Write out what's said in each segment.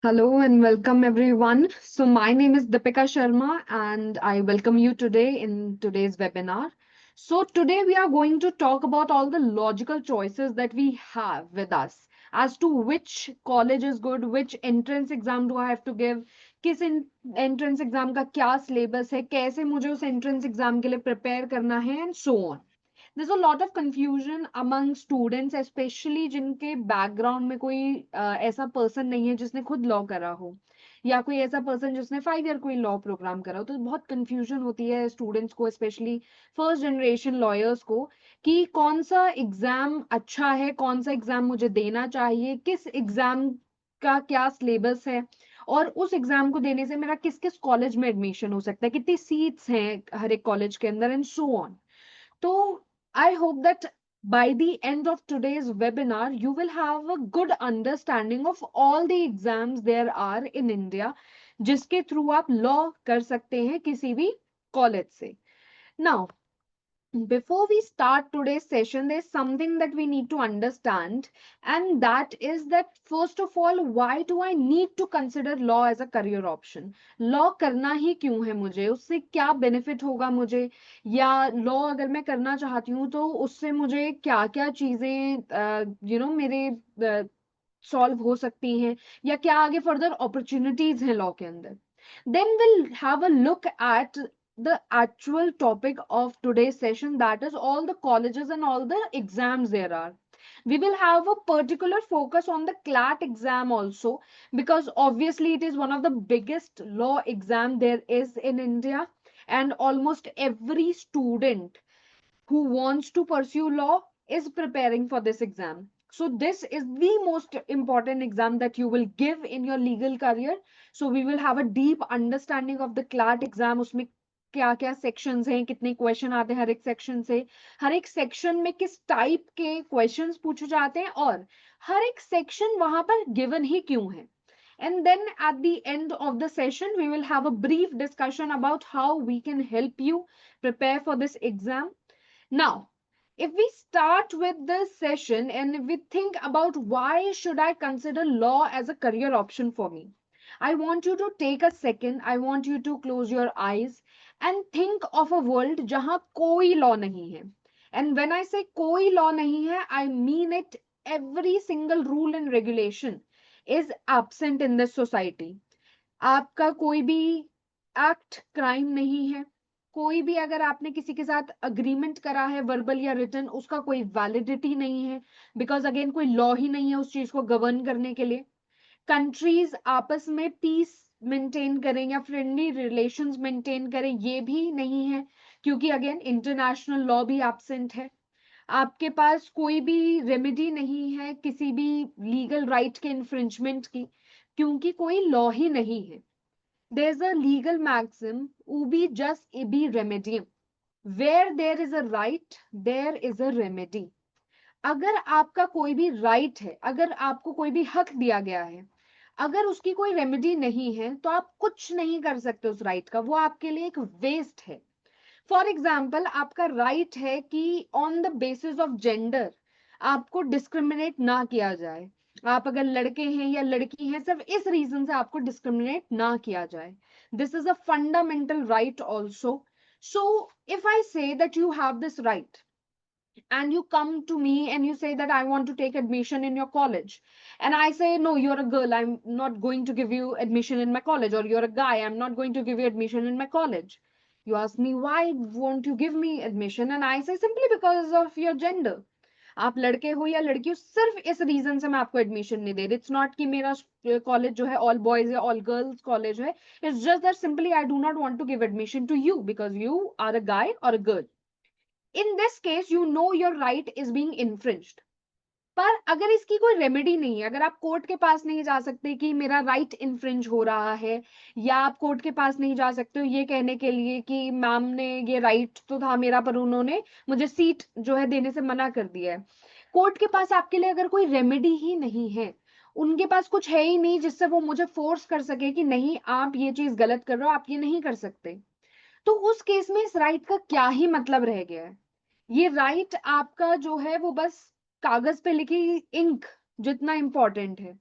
Hello and welcome everyone. So my name is Deepika Sharma and I welcome you today in today's webinar. So today we are going to talk about all the logical choices that we have with us as to which college is good, which entrance exam do I have to give, entrance exam का क्या syllabus है, कैसे मुझे उस entrance exam के लिए prepare करना है and so on. There's a lot of confusion among students, especially जिनके background में कोई ऐसा person नहीं है जिसने खुद law करा हो या कोई ऐसा person जिसने 5 year कोई law program करा हो तो बहुत confusion होती है students को, especially first generation lawyers को, कि कौन सा एग्जाम अच्छा है, कौन सा एग्जाम मुझे देना चाहिए, किस एग्जाम का क्या सिलेबस है और उस एग्जाम को देने से मेरा किस किस कॉलेज में एडमिशन हो सकता है, कितनी सीट्स हैं हर एक कॉलेज के अंदर and so on. So I hope that by the end of today's webinar, you will have a good understanding of all the exams there are in India, जिसके थ्रू आप लॉ कर सकते हैं किसी भी कॉलेज से. Now, before we start today's session, there's something that we need to understand, and that is that first of all, why do I need to consider law as a career option? Law करना ही क्यों है मुझे, उससे क्या benefit होगा मुझे, या law अगर मैं करना चाहती हूँ तो उससे मुझे क्या क्या चीजें मेरे सॉल्व हो सकती हैं, या क्या आगे फर्दर अपॉर्चुनिटीज हैं लॉ के अंदर. Then we'll have a look at the actual topic of today's session, that is all the colleges and all the exams there are. We will have a particular focus on the CLAT exam also, because obviously it is one of the biggest law exam there is in India, and almost every student who wants to pursue law is preparing for this exam. So this is the most important exam that you will give in your legal career. So we will have a deep understanding of the CLAT exam. उसमें क्या क्या sections हैं, कितने question आते हैं हर एक section से, हर एक section में किस type के questions पूछे जाते हैं, और हर एक section वहां पर given ही क्यों है. And then at the end of the session, we will have a brief discussion about how we can help you prepare for this exam. Now, if we start with this session and if we think about why should I consider law as a career option for me, I want you to take a second. I want you to close your eyes and think of a world जहां कोई law नहीं है. And when I say कोई law नहीं है, I mean it. Every single rule and regulation is absent in this society. आपका कोई भी एक्ट क्राइम नहीं है. कोई भी अगर आपने किसी के साथ अग्रीमेंट करा है वर्बल या रिटन, उसका कोई वैलिडिटी नहीं है, बिकॉज अगेन कोई लॉ ही नहीं है उस चीज को गवर्न करने के लिए. कंट्रीज आपस में पीस मेंटेन करें या फ्रेंडली रिलेशंस मेंटेन करें, ये भी नहीं है, क्योंकि अगेन इंटरनेशनल लॉ भी एब्सेंट है. आपके पास कोई भी रेमेडी नहीं है किसी भी लीगल राइट के इन्फ्रिंजमेंट की, क्योंकि कोई लॉ ही नहीं है. There's a legal maxim, ubi jus ibi remedium. Where there is a right, there is a remedy. अगर आपका कोई भी राइट है, अगर आपको कोई भी हक दिया गया है, अगर उसकी कोई रेमेडी नहीं है तो आप कुछ नहीं कर सकते उस राइट का, वो आपके लिए एक वेस्ट है. फॉर एग्जाम्पल, आपका राइट है कि on the basis of gender आपको डिस्क्रिमिनेट ना किया जाए. आप अगर लड़के हैं या लड़की हैं, सिर्फ इस रीजन से आपको डिस्क्रिमिनेट ना किया जाए. This is a fundamental right also. So if I say that you have this right and you come to me and you say that I want to take admission in your college, and I say no, you're a girl, I'm not going to give you admission in my college, or you're a guy, I'm not going to give you admission in my college. You ask me why won't you give me admission, and I say simply because of your gender. आप लड़के हो या लड़की हो, सिर्फ इस reason से मैं आपको एडमिशन नहीं दे रही. इट्स नॉट कि मेरा कॉलेज जो है ऑल बॉयज या ऑल गर्ल्स कॉलेज है. It's just that simply I do not want to give admission to you because you are a guy और a girl. In this case, you know your right is being infringed. पर अगर इसकी कोई remedy नहीं है, अगर आप court के पास नहीं जा सकते कि मेरा राइट इन्फ्रिंज हो रहा है, या आप कोर्ट के पास नहीं जा सकते हो ये कहने के लिए कि मैम ने ये राइट तो था मेरा पर उन्होंने मुझे सीट जो है देने से मना कर दिया है. कोर्ट के पास आपके लिए अगर कोई रेमेडी ही नहीं है, उनके पास कुछ है ही नहीं जिससे वो मुझे फोर्स कर सके कि नहीं आप ये चीज गलत कर रहे हो, आप ये नहीं कर सकते, तो उस केस में इस राइट का क्या ही मतलब रह गया है. ये राइट आपका जो है वो बस कागज पे लिखी इंक जितना इंपॉर्टेंट है.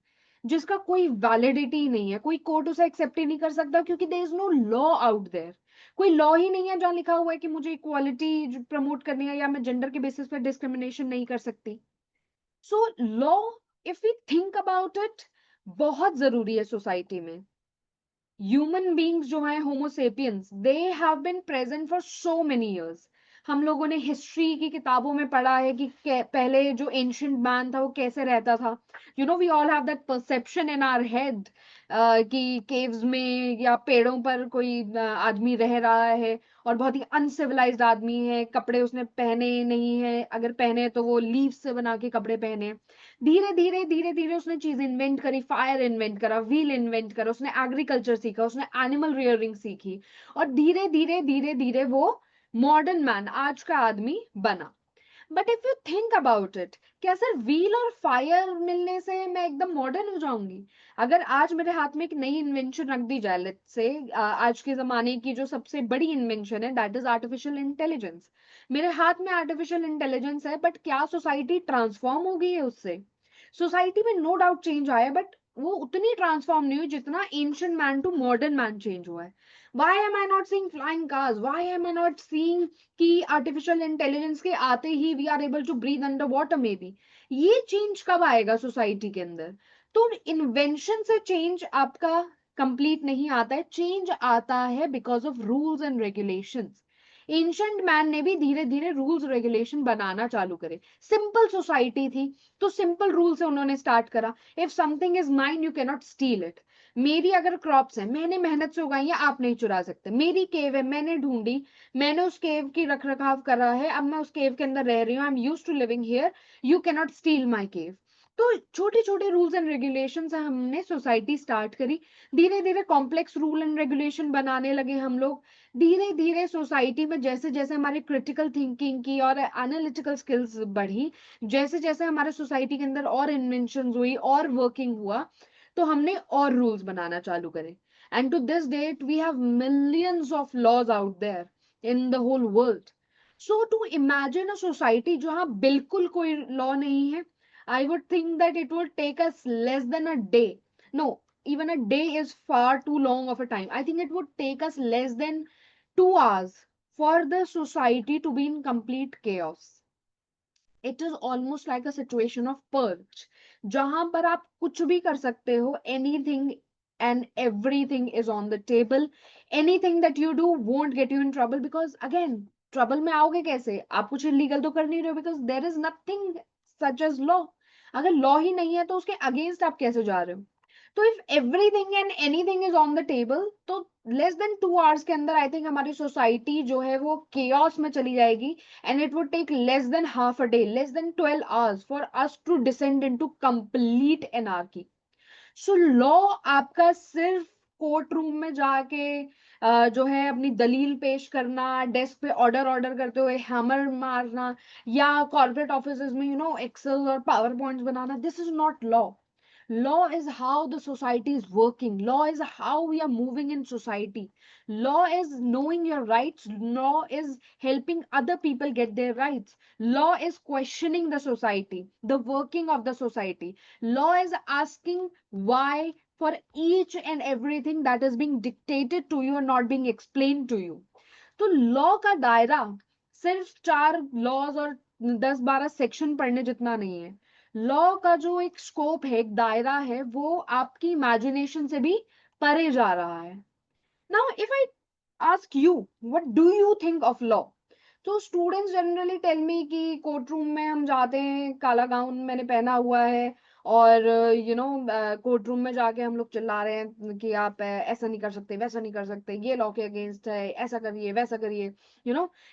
जिसका कोई वैलिडिटी नहीं है, कोई कोर्ट उसे एक्सेप्ट ही नहीं कर सकता क्योंकि there is no law out there. कोई लॉ ही नहीं है जहां लिखा हुआ है कि मुझे इक्वालिटी प्रमोट करनी है या मैं जेंडर के बेसिस पे डिस्क्रिमिनेशन नहीं कर सकती। So law, if we think about it, बहुत जरूरी है सोसाइटी में। ह्यूमन बींग्स जो हैं, homo sapiens, they have been present for so many years. हम लोगों ने हिस्ट्री की किताबों में पढ़ा है कि पहले जो एंशियंट मैन था वो कैसे रहता था। You know, we all have that perception in our head कि केव्स में या पेड़ों पर कोई आदमी रह रहा है और बहुत ही अनसिविलाइज्ड आदमी है, कपड़े उसने पहने नहीं है, अगर पहने तो वो लीव से बना के कपड़े पहने। धीरे धीरे धीरे धीरे उसने चीज इन्वेंट करी, फायर इन्वेंट करा, व्हील इन्वेंट करा, उसने एग्रीकल्चर सीखा, उसने एनिमल रियरिंग सीखी, और धीरे धीरे धीरे धीरे वो मॉडर्न मैन, आज का आदमी बना। But if you think about it, क्या सर व्हील और फायर मिलने से मैं एकदम मॉडर्न हो जाऊंगी? अगर आज मेरे हाथ में एक नई इन्वेंशन रख दी जाए, लेट्स से आज के जमाने की जो सबसे बड़ी इन्वेंशन है, दैट इज आर्टिफिशियल इंटेलिजेंस। मेरे हाथ में आर्टिफिशियल इंटेलिजेंस है, बट क्या सोसाइटी ट्रांसफॉर्म हो गई है उससे? सोसाइटी में नो डाउट चेंज आया, बट वो उतनी ट्रांसफॉर्म नहीं हुई जितना ancient man to modern man change हुआ है। Why am I not seeing flying cars? Why am I not seeing कि आर्टिफिशियल इंटेलिजेंस के आते ही we are able to breathe under water में भी? ये चेंज कब आएगा सोसाइटी के अंदर? तो इन्वेंशन से चेंज आपका कंप्लीट नहीं आता है, चेंज आता है because of rules and regulations. Ancient man ने भी धीरे धीरे रूल्स रेगुलेशन बनाना चालू करे। सिंपल सोसाइटी थी तो सिंपल रूल से उन्होंने स्टार्ट करा। If something is mine you can not still it. मेरी अगर क्रॉप्स है, मैंने मेहनत से उगाई है, आप नहीं चुरा सकते। मेरी केव है, मैंने ढूंढी, मैंने उस केव की रख रखाव करा है, अब मैं उस केव के अंदर रह रही हूँ, I am used to living here, you can not steal my cave. तो छोटे छोटे रूल्स एंड रेगुलेशन से हमने सोसाइटी स्टार्ट करी। धीरे धीरे कॉम्प्लेक्स रूल एंड रेगुलेशन बनाने लगे हम लोग। धीरे धीरे सोसाइटी में जैसे जैसे हमारी क्रिटिकल थिंकिंग की और एनालिटिकल स्किल्स बढ़ी, जैसे जैसे हमारे सोसाइटी के अंदर और इन्वेंशन हुई और वर्किंग हुआ, तो हमने और रूल्स बनाना चालू करे। And to this date we have millions of laws out there in the whole world. So to imagine a society जहां बिल्कुल कोई लॉ नहीं है, I would think that it would take us less than a day. No, even a day is far too long of a time. I think it would take us less than 2 hours for the society to be in complete chaos. It is almost like a situation of purge, जहां पर आप कुछ भी कर सकते हो, anything and everything is on the table. Anything that you do won't get you in trouble because again, trouble में आओगे कैसे? आप कुछ illegal तो कर नहीं रहे हो, because there is nothing such as law. अगर लॉ ही नहीं है तो उसके अगेंस्ट आप कैसे जा रहे हो? तो if everything and anything is on the table, तो लेस देन 2 आवर्स के अंदर आई थिंक हमारी सोसाइटी जो है वो केओस में चली जाएगी। And it would take less than half a day, less than 12 hours for us to descend into complete anarchy. So law आपका सिर्फ कोर्ट रूम में जाके जो है अपनी दलील पेश करना, डेस्क पे ऑर्डर ऑर्डर करते हुए हैमर मारना, या कॉर्पोरेट ऑफिस में एक्सेल और power points banana, this is not law. Law is how the society is working. Law is how we are moving in society. Law is knowing your rights. Law is helping other people get their rights. Law is questioning the society, the working of the society. Law is asking why for each and everything that is being dictated to you and not being explained to you. तो law का दायरा सिर्फ 4 laws और 10-12 section पढ़ने जितना नहीं है। Law का जो एक स्कोप है, एक दायरा है, वो आपकी इमेजिनेशन से भी परे जा रहा है। Now if I ask you, what do you think of law? तो स्टूडेंट्स जनरली टेल मी कि कोर्ट रूम में हम जाते हैं, काला गाउन मैंने पहना हुआ है, और कोर्ट रूम में जाके हम लोग चिल्ला रहे हैं कि आप ऐसा नहीं कर सकते, वैसा नहीं कर सकते, ये लॉ के अगेंस्ट है, ऐसा करिए, वैसा करिए,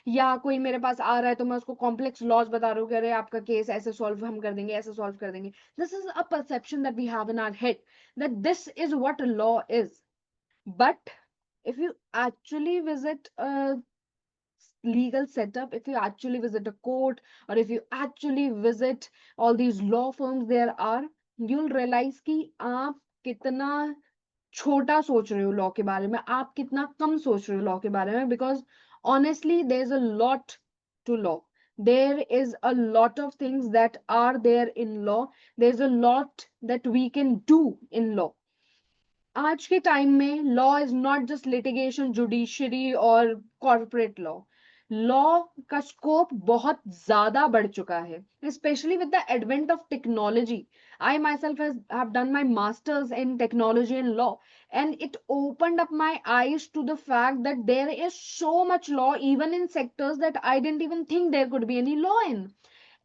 या कोई मेरे पास आ रहा है तो मैं उसको कॉम्प्लेक्स लॉज बता रहा हूँ कि अरे आपका केस ऐसे सॉल्व हम कर देंगे, ऐसे सॉल्व कर देंगे। This is a perception that we have in our head, that this is what law is. But if you actually visit a legal setup, if you actually visit a court, or if you actually visit all these law firms there are, you'll realize कि आप कितना छोटा सोच रहे हो law के बारे में, आप कितना कम सोच रहे हो लॉ के बारे में, because honestly there is a lot to law, There is a lot of things that are there in law. There's a lot that we can do in law. आज के टाइम में law is not just litigation, judiciary और corporate law. Law का scope बहुत ज्यादा बढ़ चुका है, specially with the advent of technology. I my self have done my masters in technology and law, and it opened up my eyes to the fact that there is so much law even in sectors that I didn't even think there could be any law in.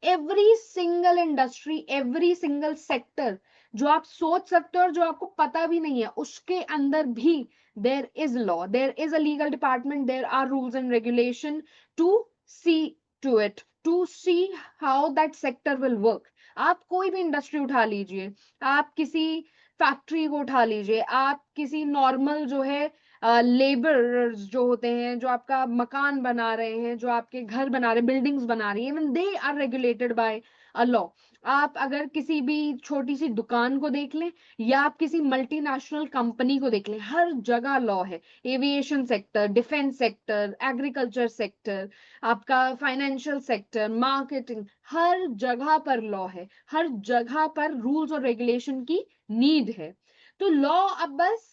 Every single industry, every single sector जो आप सोच सकते हो और जो आपको पता भी नहीं है, उसके अंदर भी there is law, there is a legal department, there are rules and regulation to see to it, to see how that sector will work. आप कोई भी इंडस्ट्री उठा लीजिए, आप किसी फैक्ट्री को उठा लीजिए, आप किसी नॉर्मल जो है लेबरर्स जो होते हैं, जो आपका मकान बना रहे हैं, जो आपके घर बना रहे हैं, बिल्डिंग्स बना रही है, even they are regulated by a law. आप अगर किसी भी छोटी सी दुकान को देख लें या आप किसी मल्टीनेशनल कंपनी को देख लें, हर जगह लॉ है. Aviation sector, defence sector, agriculture sector, आपका फाइनेंशियल सेक्टर, मार्केटिंग, हर जगह पर लॉ है. हर जगह पर रूल्स और रेगुलेशन की नीड है. तो लॉ अब बस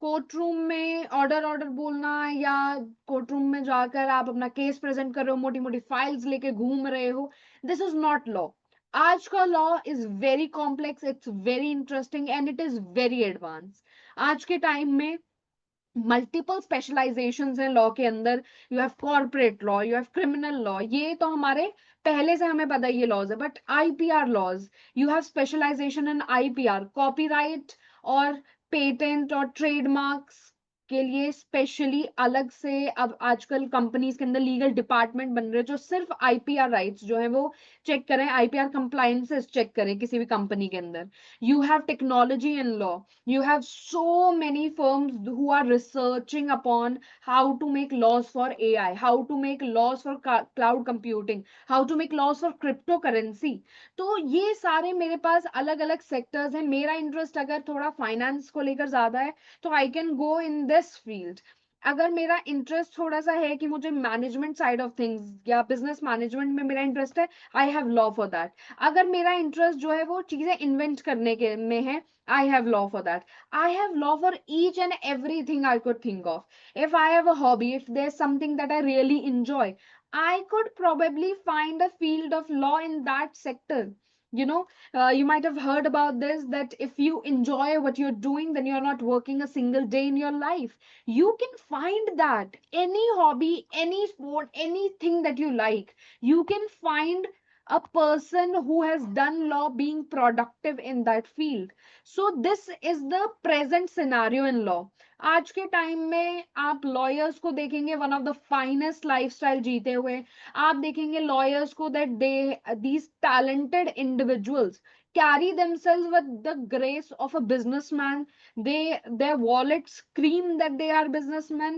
कोर्ट रूम में ऑर्डर ऑर्डर बोलना, या कोर्ट रूम में जाकर आप अपना केस प्रेजेंट कर रहे हो, मोटी मोटी फाइल्स लेके घूम रहे हो, दिस इज नॉट लॉ. आज का law is very complex, it's very interesting and it is very advance. आज के टाइम में मल्टीपल स्पेशलाइजेशंस हैं लॉ के अंदर. You have corporate law, you have criminal law, ये तो हमारे पहले से हमें पता है ये लॉज है. But IPR laws, you have specialisation in IPR, copyright और पेटेंट और ट्रेडमार्क्स के लिए स्पेशली अलग से अब आजकल कंपनीज के अंदर लीगल डिपार्टमेंट बन रहे हैं जो सिर्फ आईपीआर राइट्स जो है वो चेक करें, आईपीआर कंप्लायंसेस चेक करें किसी भी कंपनी के अंदर. You have technology in law, you have so many firms who are researching upon how to make laws for AI, how to make laws for cloud computing, how to make laws for cryptocurrency. तो ये सारे मेरे पास अलग अलग sectors हैं. मेरा interest अगर थोड़ा फाइनेंस को लेकर ज्यादा है तो I can go in this field. अगर मेरा इंटरेस्ट थोड़ा सा है कि मुझे मैनेजमेंट साइड ऑफ थिंग्स या बिजनेस मैनेजमेंट में मेरा इंटरेस्ट है, I have law for that. अगर मेरा इंटरेस्ट जो है वो चीजें इन्वेंट करने के में है, I have law for that. I have law for each and everything I could think of. If I have a hobby, if there's something that I really enjoy, I could probably find a field of law in that sector. You know, you might have heard about this, that if you enjoy what you're doing, then you're not working a single day in your life. You can find that. Any hobby, any sport, anything that you like, you can find a person who has done law being productive in that field. So this is the present scenario in law. आज के time में आप lawyers को देखेंगे one of the finest lifestyle जीते हुए. आप देखेंगे लॉयर्स को that they these talented individuals carry themselves with the grace of a businessman. Their wallets scream that they are businessmen,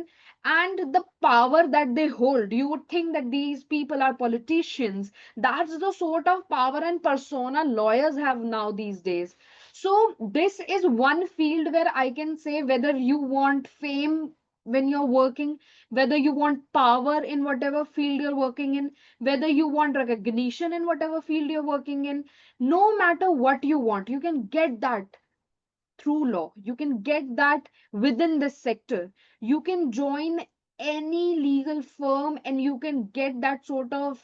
and the power that they hold, you would think that these people are politicians. That's the sort of power and persona lawyers have now these days. So this is one field where I can say, whether you want fame when you're working, whether you want power in whatever field you're working in, whether you want recognition in whatever field you're working in, no matter what you want, you can get that through law. You can get that within this sector. You can join any legal firm and you can get that sort of,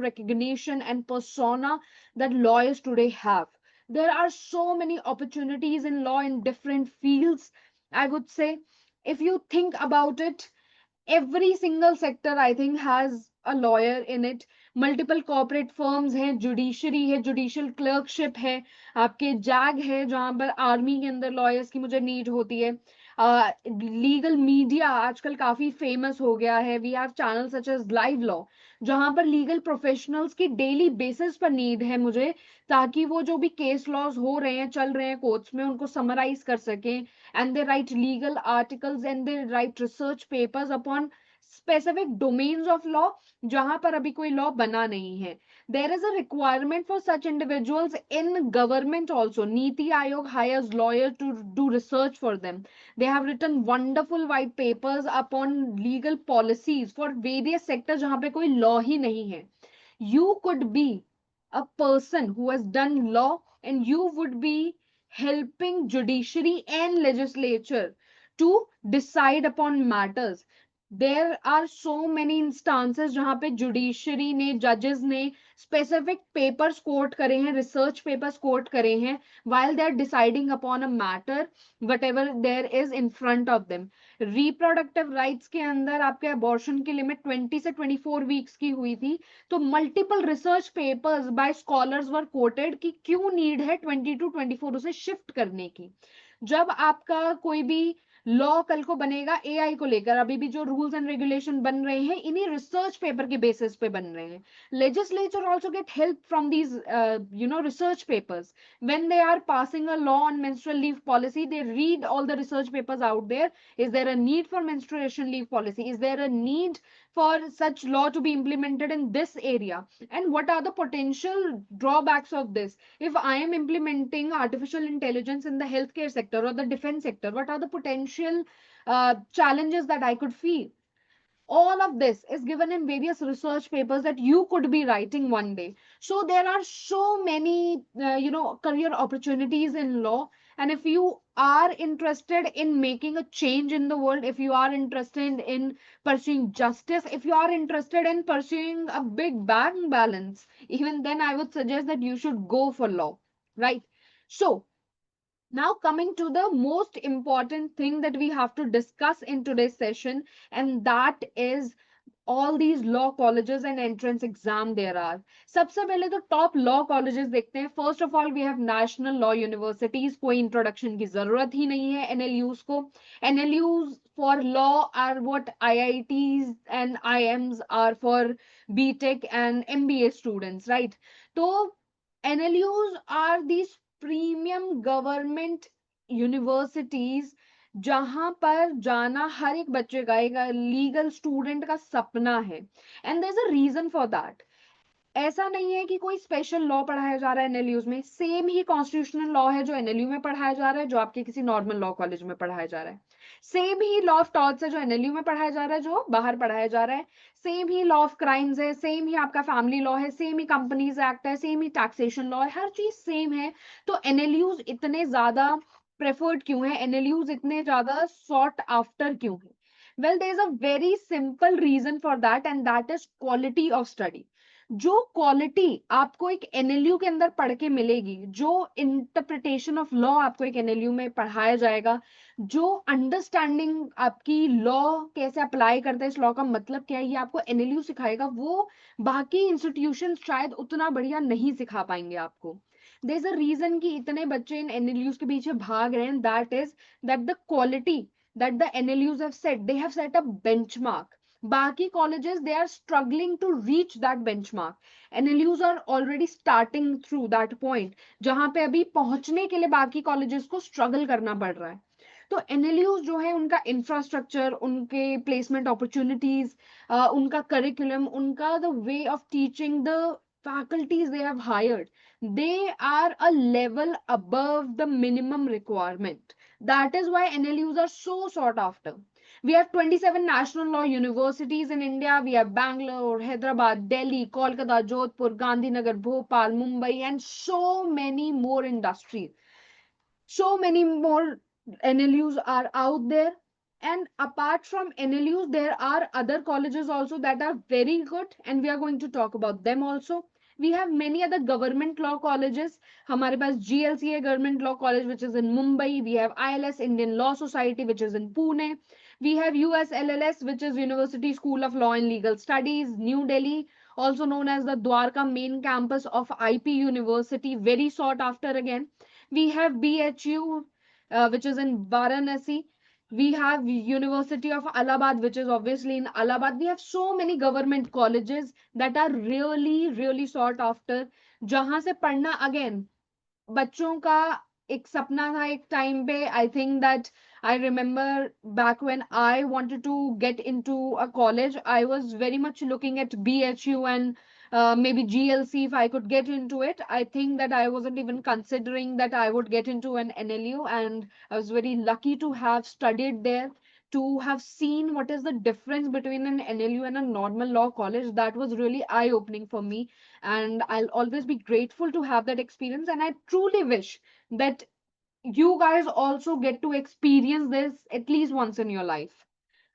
recognition and persona that lawyers today have. There are so many opportunities in law in different fields. I would say, if you think about it, every single sector I think has a lawyer in it. Multiple corporate firms हैं, judiciary है, judicial clerkship है, आपके zag है जहां पर army के अंदर lawyers की मुझे नीड होती है. लीगल मीडिया आजकल काफी फेमस हो गया है. We have channel such as Live Law, जहां पर लीगल प्रोफेशनल्स की डेली बेसिस पर नीड है मुझे, ताकि वो जो भी केस लॉज हो रहे हैं, चल रहे हैं कोर्ट्स में, उनको समराइज कर सकें. And they write legal articles and they write research papers upon specific domains of law जहां पर अभी कोई law बना नहीं है. There is a requirement for such individuals in government also. Niti Aayog hires lawyers to do research for them. They have written wonderful white papers upon legal policies for various sectors जहां पे कोई law ही नहीं है. you could be a person who has done law, and you would be helping judiciary and legislature to decide upon matters. There are so many instances जहाँ पे judiciary ने, judges ने specific papers quote करे हैं, research papers quote करे हैं, while they are deciding upon a matter, whatever there is in front of them. Reproductive rights के अंदर आपके abortion की limit 20 से 24 weeks की हुई थी, तो multiple research papers by scholars were quoted कि क्यों need है 20 to 24 उसे shift करने की. जब आपका कोई भी लॉ कल को बनेगा एआई को लेकर, अभी भी जो रूल्स एंड रेगुलेशन बन रहे हैं इन्हीं रिसर्च पेपर के बेसिस पे बन रहे हैं. Legislature also get help from these research papers. when they are passing a law on menstrual leave policy, they read all the research papers out there. Is there a need for menstruation leave policy? Is there a need for such law to be implemented in this area? And what are the potential drawbacks of this? If I am implementing artificial intelligence in the healthcare sector or the defense sector, what are the potential challenges that I could feel? All of this is given in various research papers that you could be writing one day. So there are so many career opportunities in law. And if you are interested in making a change in the world, if you are interested in pursuing justice, if you are interested in pursuing a big bank balance, even then I would suggest that you should go for law, right? So now, coming to the most important thing that we have to discuss in today's session, and that is all these law colleges and entrance exam there are. सबसे पहले तो top law colleges देखते हैं. First of all, we have national law universities. कोई introduction की जरूरत ही नहीं है NLUs को. NLUs for law are what IITs and IMs are for BTech and MBA students, right? तो NLUs are these premium government universities जहां पर जाना हर एक बच्चे का, एक लीगल स्टूडेंट का सपना है. And there is a reason for that. ऐसा नहीं है कि कोई स्पेशल लॉ पढ़ाया जा रहा है एनएलयूज में. सेम ही कॉन्स्टिट्यूशनल लॉ है जो एनएलयू में पढ़ाया जा रहा है, जो आपके किसी नॉर्मल लॉ कॉलेज में पढ़ाया जा रहा है. Same he law of torts है जो एनएलयू में पढ़ाया जा रहा है, जो बाहर पढ़ाया जा रहा है. Same he law of crimes है, सेम ही आपका फैमिली लॉ है, सेम ही कंपनीज एक्ट है, सेम ही टैक्सेशन लॉ है, हर चीज सेम है. तो एनएलयूज इतने ज्यादा प्रेफर्ड क्यों है, एनएलयूज इतने ज्यादा सॉट आफ्टर क्यों है? Well, there is a very simple reason for that, and that is quality of study. जो क्वालिटी आपको एक एनएलयू के अंदर पढ़ के मिलेगी, जो इंटरप्रिटेशन ऑफ लॉ आपको एक एनएलयू में पढ़ाया जाएगा, जो अंडरस्टैंडिंग आपकी लॉ कैसे अप्लाई करते हैं, इस लॉ का मतलब क्या है, ये आपको एनएलयू सिखाएगा. वो बाकी इंस्टीट्यूशन शायद उतना बढ़िया नहीं सिखा पाएंगे आपको. देयर इज अ रीजन कि इतने बच्चे इन एनएलयूज के पीछे भाग रहे हैं. That is that the quality that the NLUs have set, they have set a benchmark. Baki colleges, they are struggling to reach that benchmark. NLUs are already starting through that point, जहां पे अभी पहुंचने के लिए बाकी colleges को struggle करना पड़ रहा है. तो एनएलयूज जो है उनका इंफ्रास्ट्रक्चर, उनके प्लेसमेंट अपॉर्चुनिटीज, उनका करिकुलम, उनका the way of teaching, the faculties they have hired, they are a level above the minimum requirement. That is why NLUs are so sought after. We have 27 national law universities in India. We have Bangalore, Hyderabad, Delhi, Kolkata, Jodhpur, Gandhinagar, Bhopal, Mumbai, and so many more industries. So many more NLUs are out there. And apart from NLUs, there are other colleges also that are very good, and we are going to talk about them also. We have many other government law colleges. हमारे पास GLCA Government Law College, which is in Mumbai. We have ILS Indian Law Society, which is in Pune. We have USLLS, which is University School of Law and Legal Studies, New Delhi, also known as the Dwarka main campus of IP University, very sought after again. We have BHU, which is in Varanasi. We have University of Allahabad, which is obviously in Allahabad. We have so many government colleges that are really, really sought after. जहां से पढ़ना again बच्चों का एक सपना था एक time पे. I think that I remember back when I wanted to get into a college, I was very much looking at BHU and maybe GLC if I could get into it. I think that I wasn't even considering that I would get into an NLU, and I was very lucky to have studied there. to have seen what is the difference between an NLU and a normal law college, that was really eye-opening for me. And I'll always be grateful to have that experience. And I truly wish that you guys also get to experience this at least once in your life.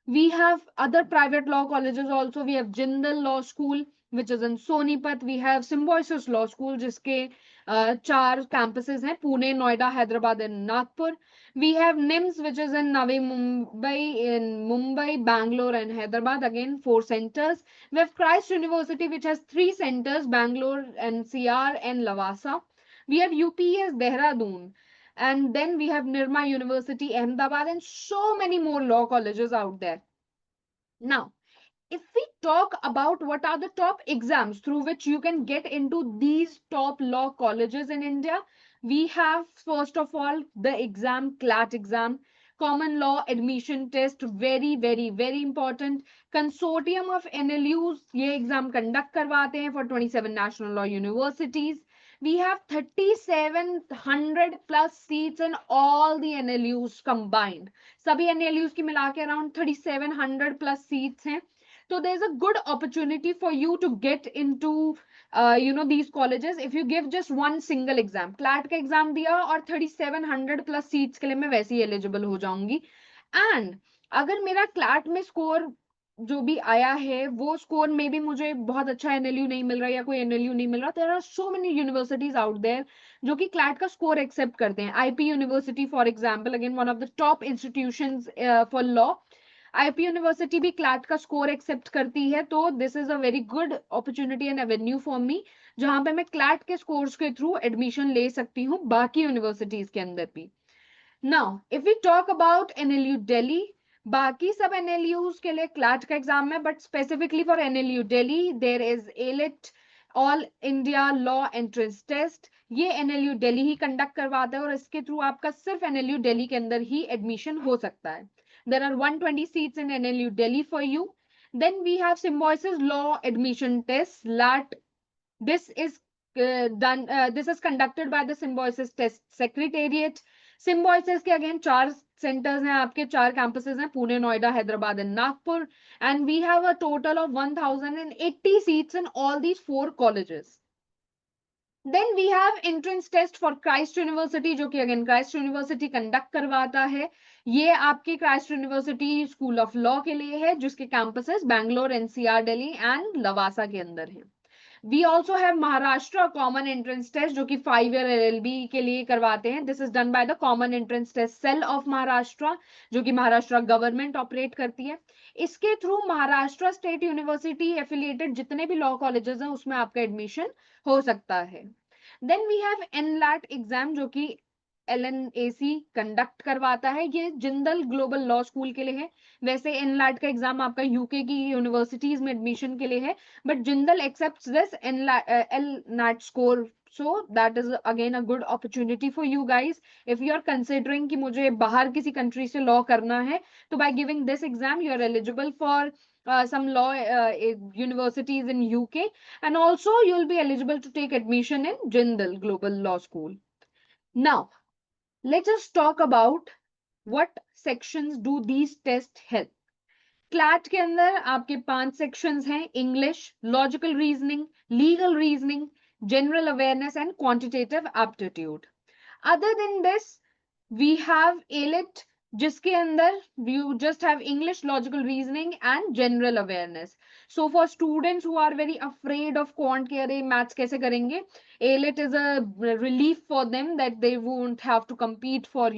We have other private law colleges also. We have Jindal Law School, which is in Sonipat. We have Symbiosis Law School, जिसके चार campuses हैं, Pune, Noida, Hyderabad, and Nagpur. We have NIMS, which is in Navi Mumbai, Bangalore, and Hyderabad. Again, 4 centers. We have Christ University, which has 3 centers: Bangalore, NCR, and Lavasa. We have UPS Dehradun, and then we have Nirma University, Ahmedabad, and so many more law colleges out there. Now, if we talk about what are the top exams through which you can get into these top law colleges in India, we have first of all the exam, CLAT exam, Common Law Admission Test, very, very, very important. Consortium of NLUs ये exam conduct करवाते हैं for 27 national law universities. We have 3,700 plus seats in all the NLUs combined. सभी NLUs की मिला के around 3,700 plus seats हैं. So there's a good opportunity for you to get into these colleges if you give just one single exam. CLAT का exam दिया और 3,700 plus seats के लिए मैं वैसे ही eligible हो जाऊंगी. And अगर मेरा CLAT में score जो भी आया है वो स्कोर में भी मुझे बहुत अच्छा एनएलयू नहीं मिल रहा या कोई एनएलयू नहीं मिल रहा, there are so many universities out there जो कि क्लैट का स्कोर एक्सेप्ट करते हैं. IP university for example, again one of the top institutions for law, IP university भी क्लैट का स्कोर एक्सेप्ट करती है. तो this is a very good opportunity and avenue for me, जहां पे मैं क्लैट के स्कोर्स के थ्रू एडमिशन ले सकती हूँ बाकी यूनिवर्सिटीज के अंदर भी. Now if we talk about NLU Delhi, बाकी सब एनएलयूज के लिए क्लैट का एग्जाम है, but specifically for NLU Delhi there is AILET, all India law entrance test. ये एनएलयू दिल्ली ही कंडक्ट करवाता है और इसके थ्रू आपका सिर्फ एनएलयू दिल्ली के अंदर ही एडमिशन हो सकता है. There are 120 seats in NLU Delhi for you. Then we have Symbiosis Law Admission Test, LAT. This is this is conducted by the Symbiosis Test Secretariat. Symbiosis के again 4 centers हैं, आपके 4 campuses हैं, Pune, Noida, Hyderabad, and Nagpur. And we have a total of 1,080 seats in all these 4 colleges. Then we have entrance test for Christ University, जो कि again Christ University conduct करवाता है. ये आपके Christ University School of Law के लिए है, जिसके campuses Bangalore, NCR, Delhi and Lavasa के अंदर हैं. We also have Maharashtra Common Entrance Test, जो कि 5-year LLB के लिए करवाते हैं. This is done by the Common Entrance Test Cell of Maharashtra, जो कि महाराष्ट्र गवर्नमेंट ऑपरेट करती है. इसके through Maharashtra state university affiliated जितने भी लॉ कॉलेजेस हैं उसमें आपका एडमिशन हो सकता है. देन वी हैव एनलैट एग्जाम, जो कि LNAC कंडक्ट करवाता है. ये जिंदल ग्लोबल लॉ स्कूल के लिए है. वैसे एनलैट का एग्जाम आपका यूके की यूनिवर्सिटीज में एडमिशन के लिए है, but Jindal accepts this AILET score. So that is again a good opportunity for you guys if you are considering कि मुझे बाहर किसी country से law करना है, तो by giving this exam you are eligible for some law universities in UK, and also you'll be eligible to take admission in Jindal Global Law School. Now let us talk about what sections do these tests help. CLAT के अंदर आपके 5 sections हैं: English, logical reasoning, legal reasoning, general awareness and quantitative aptitude. Other than this, we have ALET, जिसके अंदर you just have English, logical reasoning and general awareness. So for students who are very afraid of quant के अरे maths कैसे करेंगे, ALET is a relief for them that they won't have to compete for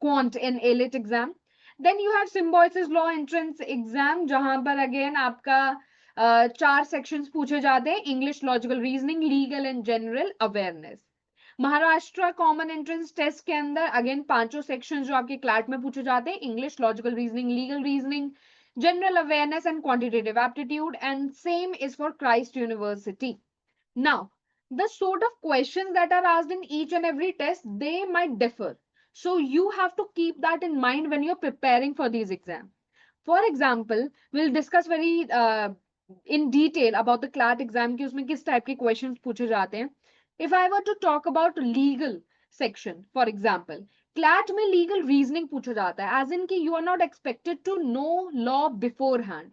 quant in ALET exam. Then you have Symbiosis Law Entrance Exam, जहां पर again आपका 4 sections पूछे जाते हैं: English, logical reasoning, legal and general awareness. Maharashtra common entrance test के अंदर again 5 sections जो आपके क्लैट में पूछे जाते हैं: English, logical reasoning, legal reasoning, general awareness and quantitative aptitude. And same is for Christ university. Now the sort of questions that are asked in each and every test, they might differ, so you have to keep that in mind when you're preparing for these exams. For example, we'll discuss very in detail about the CLAT exam कि उसमें किस type के questions पूछे जाते हैं. If I were to talk about legal section, for example, CLAT में legal reasoning पूछा जाता है, एज इन कि you are not expected to know law beforehand.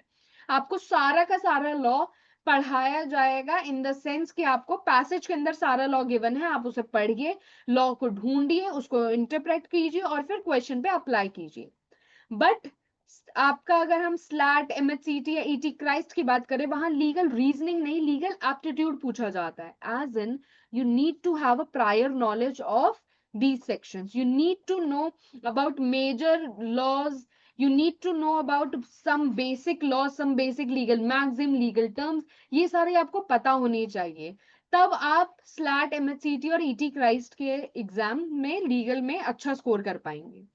आपको सारा का सारा लॉ पढ़ाया जाएगा, इन द सेंस कि आपको पैसेज के अंदर सारा लॉ गिवन है, आप उसे पढ़िए, लॉ को ढूंढिए, उसको इंटरप्रेट कीजिए और फिर क्वेश्चन पे अप्लाई कीजिए। बट आपका अगर हम स्लैट, एमएचसीटी या ईटी क्राइस्ट की बात करें, वहां लीगल रीजनिंग नहीं, लीगल एप्टीट्यूड पूछा जाता है, as in you need to have a prior knowledge of these sections. You need to know about major laws. You need to know about some basic laws, some basic legal maxim, legal terms. ये सारे आपको पता होने चाहिए, तब आप slate, एमएचसीटी और ET Christ के एग्जाम में लीगल में अच्छा स्कोर कर पाएंगे।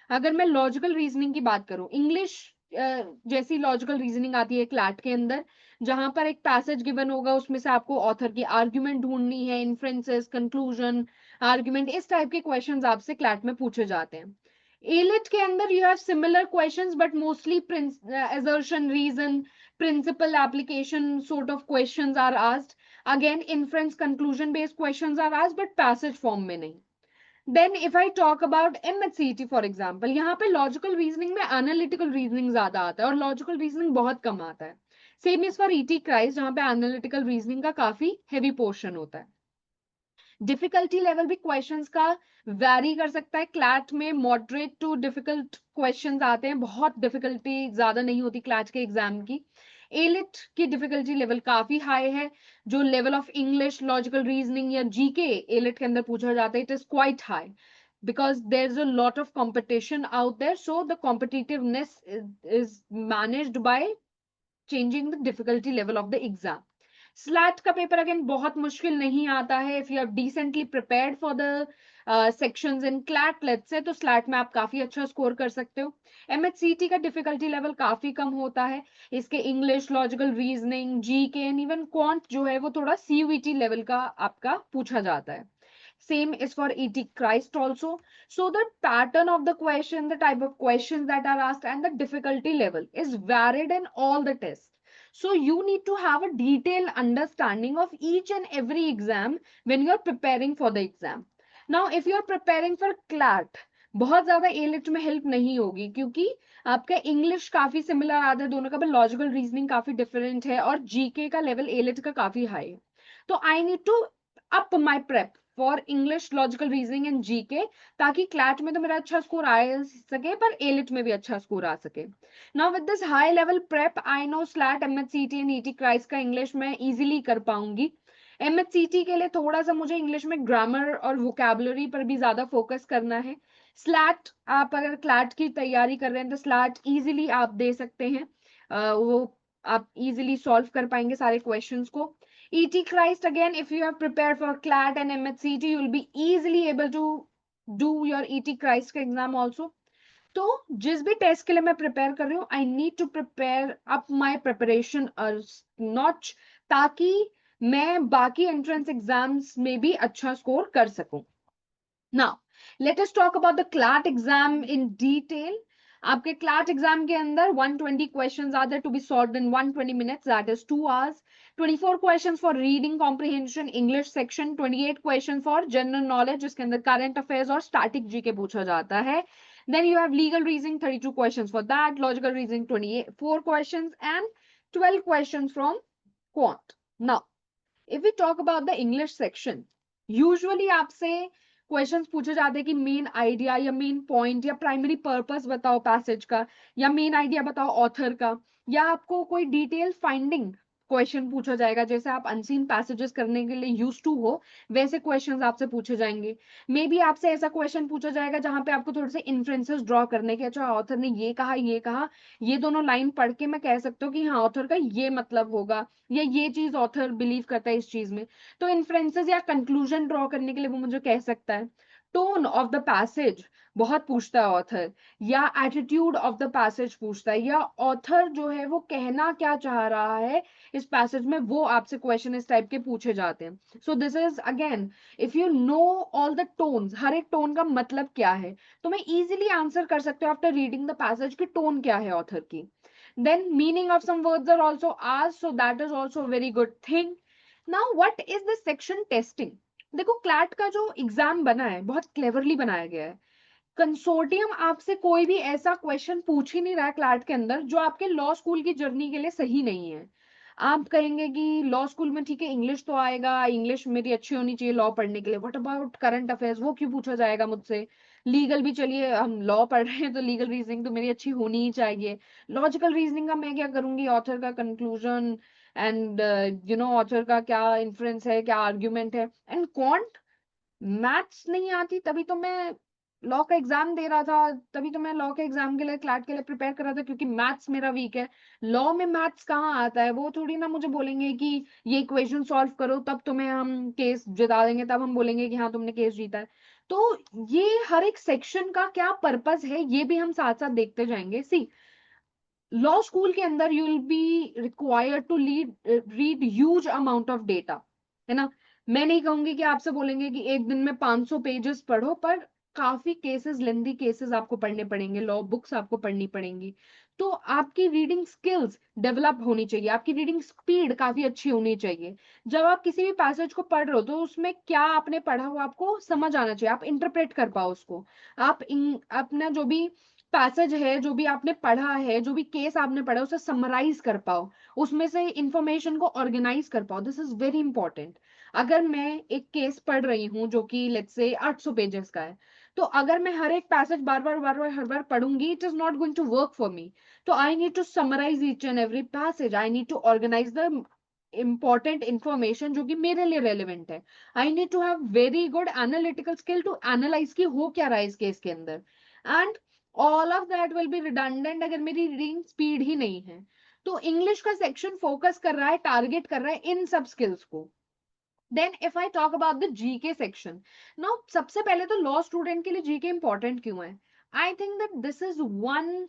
अगर मैं लॉजिकल रीजनिंग की बात करूं, इंग्लिश जैसी लॉजिकल रीजनिंग आती है क्लैट के अंदर, जहां पर एक पैसेज गिवन होगा, उसमें से आपको ऑथर की आर्ग्यूमेंट ढूंढनी है, इन्फ्रेंसेस, कंक्लूजन, आर्ग्यूमेंट, इस टाइप के क्वेश्चंस आपसे क्लैट में पूछे जाते हैं। एलिट के अंदर you have similar questions but mostly assertion, reason, principle application sort of questions are asked. Again, inference, conclusion based questions are asked but passage form में नहीं। Then if I talk about MHCET for example, यहाँ पे logical reasoning में analytical reasoning ज्यादा आता है और logical reasoning बहुत कम आता है। Same is for ET Christ, जहाँ पे एनालिटिकल रीजनिंग का काफी हेवी पोर्शन होता है। डिफिकल्टी लेवल भी क्वेश्चंस का वैरी कर सकता है। क्लैट में मॉडरेट टू डिफिकल्ट क्वेश्चंस आते हैं, बहुत डिफिकल्टी ज्यादा नहीं होती क्लैट के एग्जाम की। एलिट की डिफिकल्टी लेवल काफी हाई है। जो level of English, logical reasoning या जीके एलिट के अंदर पूछा जाता है, it is quite high because there's a lot of competition out there, so the competitiveness is managed by changing the difficulty level of the exam. Slate का paper again बहुत मुश्किल नहीं आता है, if you have decently prepared for the sections in CLAT, let's say, तो slate में आप काफी अच्छा स्कोर कर सकते हो। एमएचसीटी का डिफिकल्टी लेवल काफी कम होता है, इसके English, logical reasoning, GK and even quant जो है वो थोड़ा सीयूईटी लेवल का आपका पूछा जाता है। Same is for ET Christ also. So the pattern of the question, the type of questions that are asked, and the difficulty level is varied in all the tests. So you need to have a detailed understanding of each and every exam when you're preparing for the exam. Now, if you're preparing for CLAT, बहुत ज्यादा elite में help नहीं होगी, क्योंकि आपका English काफी similar आता है दोनों का, पर लॉजिकल रीजनिंग काफी डिफरेंट है और जीके का लेवल एलिट का काफी हाई है। तो I need to up my prep for English, logical reasoning and GK, ताकि क्लैट में तो मेरा अच्छा स्कोर आ सके पर एलिट में भी अच्छा स्कोर आ सके। Now with this high level prep, I know SLAT, MHCET and ET Christ का इंग्लिश में इजीली कर पाऊंगी। एमएचसीटी के लिए थोड़ा सा मुझे इंग्लिश में ग्रामर और वोकैबुलरी पर भी ज्यादा फोकस करना है। स्लैट, आप अगर क्लैट की तैयारी कर रहे हैं तो स्लैट इजीली आप दे सकते हैं, वो आप इजीली सॉल्व कर पाएंगे सारे क्वेश्चंस को। ET Christ, again, if you have prepared for CLAT and MHCT, you will be easily able to do your ET Christ का exam also. तो जिस भी टेस्ट के लिए मैं प्रिपेयर कर रही हूँ, I need to prepare up my preparation notch, ताकि मैं बाकी एंट्रेंस एग्जाम्स में भी अच्छा स्कोर कर सकूं। Now let us talk about the CLAT exam in detail. आपके क्लैट एग्जाम के अंदर 120 questions are there to be solved in 120 minutes, that is 2 hours। 24 questions for reading comprehension English section, 28 question for general knowledge, जिसके अंदर current affairs और static GK पूछा जाता है। Then you have legal reasoning, 32 questions for that, logical reasoning, 24 questions, and 12 questions from quant. Now, if we talk about the English section, usually आपसे questions पूछे जाते हैं कि मेन आइडिया या मेन पॉइंट या प्राइमरी पर्पस बताओ passage का, या मेन आइडिया बताओ ऑथर का, या आपको कोई डिटेल फाइंडिंग क्वेश्चन पूछा जाएगा, जैसे आप अनसीन पैसेजेस करने के लिए यूज टू हो, वैसे क्वेश्चंस आपसे पूछे जाएंगे। मे बी आपसे ऐसा क्वेश्चन पूछा जाएगा जहां पे आपको थोड़े से इन्फ्रेंसेस ड्रॉ करने के, अच्छा ऑथर ने ये कहा, ये कहा, ये दोनों लाइन पढ़ के मैं कह सकता हूँ कि हाँ ऑथर का ये मतलब होगा, या ये चीज ऑथर बिलीव करता है इस चीज में। तो इन्फ्रेंसेस या कंक्लूजन ड्रॉ करने के लिए वो मुझे कह सकता है। टोन ऑफ द पैसेज बहुत पूछता है ऑथर, या एटीट्यूड ऑफ द पैसेज पूछता है, या ऑथर जो है वो कहना क्या चाह रहा है इस पैसेज में, वो आपसे क्वेश्चन इस टाइप के पूछे जाते हैं। So this is again, if you know all the tones, हर एक टोन का मतलब क्या है, तो मैं इजीली आंसर कर सकते हो आफ्टर रीडिंग द पैसेज की टोन क्या है ऑथर की। Then meaning of some words are also asked, so that is also very good thing. Now what is the section testing? देखो क्लैट का जो एग्जाम बना है बहुत क्लेवरली बनाया गया है। कंसोर्टियम आपसे कोई भी ऐसा क्वेश्चन पूछ ही नहीं रहा है क्लैट के अंदर जो आपके लॉ स्कूल की जर्नी के लिए सही नहीं है। आप कहेंगे कि लॉ स्कूल में ठीक है इंग्लिश तो आएगा, इंग्लिश मेरी अच्छी होनी चाहिए लॉ पढ़ने के लिए, व्हाट अबाउट करंट अफेयर्स, वो क्यों पूछा जाएगा मुझसे? लीगल भी चलिए, हम लॉ पढ़ रहे हैं तो लीगल रीजनिंग तो मेरी अच्छी होनी ही चाहिए। लॉजिकल रीजनिंग का मैं क्या करूंगी, ऑथर का कंक्लूजन एंड ऑथर का क्या इन्फ्रेंस है, क्या आर्ग्यूमेंट है। एंड क्वांट मैथ्स नहीं आती, तभी तो मैं लॉ का एग्जाम दे रहा था, तभी तो मैं लॉ के एग्जाम के लिए क्लैट के लिए प्रिपेयर कर रहा था, क्योंकि मैथ्स मेरा वीक है। लॉ में मैथ्स कहाँ आता है? वो थोड़ी ना मुझे बोलेंगे कि ये इक्वेशन सॉल्व करो तब तुम्हें हम केस जिता देंगे, तब हम बोलेंगे कि हाँ तुमने केस जीता है। तो ये हर एक सेक्शन का क्या पर्पस है ये भी हम साथ साथ देखते जाएंगे। सी, लॉ स्कूल के अंदर you will be required to read huge amount of data, है ना। मैं नहीं कहूंगी कि आपसे बोलेंगे कि एक दिन में 500 पेजेस पढ़ो, पर काफी केसेस, लेंदी केसेस आपको पढ़ने पड़ेंगे, लॉ बुक्स आपको पढ़नी पड़ेंगी। तो आपकी रीडिंग स्किल्स डेवलप होनी चाहिए, आपकी रीडिंग स्पीड काफी अच्छी होनी चाहिए। जब आप किसी भी पैसेज को पढ़ रहे हो तो उसमें क्या आपने पढ़ा वो आपको समझ आना चाहिए, आप इंटरप्रेट कर पाओ उसको। अपना जो भी पैसेज है, जो भी आपने पढ़ा है, जो भी केस आपने पढ़ा है, उसे समराइज कर पाओ, उसमें से इंफॉर्मेशन को ऑर्गेनाइज कर पाओ। This is very important. अगर मैं एक केस पढ़ रही हूँ जो कि लेट्स से 800 पेजेस का है, तो अगर मैं हर एक पैसेज बार बार हर बार पढ़ूंगी, it is not going to work for me. तो I need to summarise each and every passage, I need to organise the important information जो कि मेरे लिए रेलिवेंट है। I need to have very good analytical skill to analyse की हो क्या रहा है इस केस के अंदर। And all of that will be redundant अगर मेरी रीडिंग स्पीड ही नहीं है। तो इंग्लिश का सेक्शन फोकस कर रहा है, टारगेट कर रहा है इन सब स्किल्स को। Then if I talk about the GK section, now सबसे पहले तो लॉ स्टूडेंट के लिए जीके इंपॉर्टेंट क्यों है? I think that this is one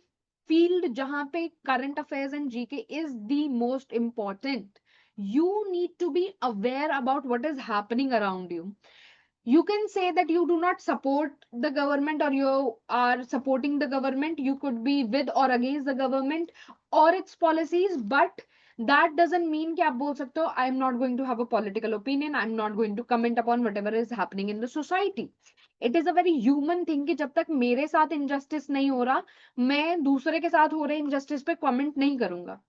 field जहां पे current affairs and GK is the most important. you need to be aware about what is happening around you. You can say that you do not support the government or you are supporting the government, you could be with or against the government or its policies, but that doesn't mean कि आप बोल सकते हो I am not going to have a political opinion, I am not going to comment upon whatever is happening in the society. It is a very human thing कि जब तक मेरे साथ injustice नहीं हो रहा, मैं दूसरे के साथ हो रहे injustice पे comment नहीं करूंगा।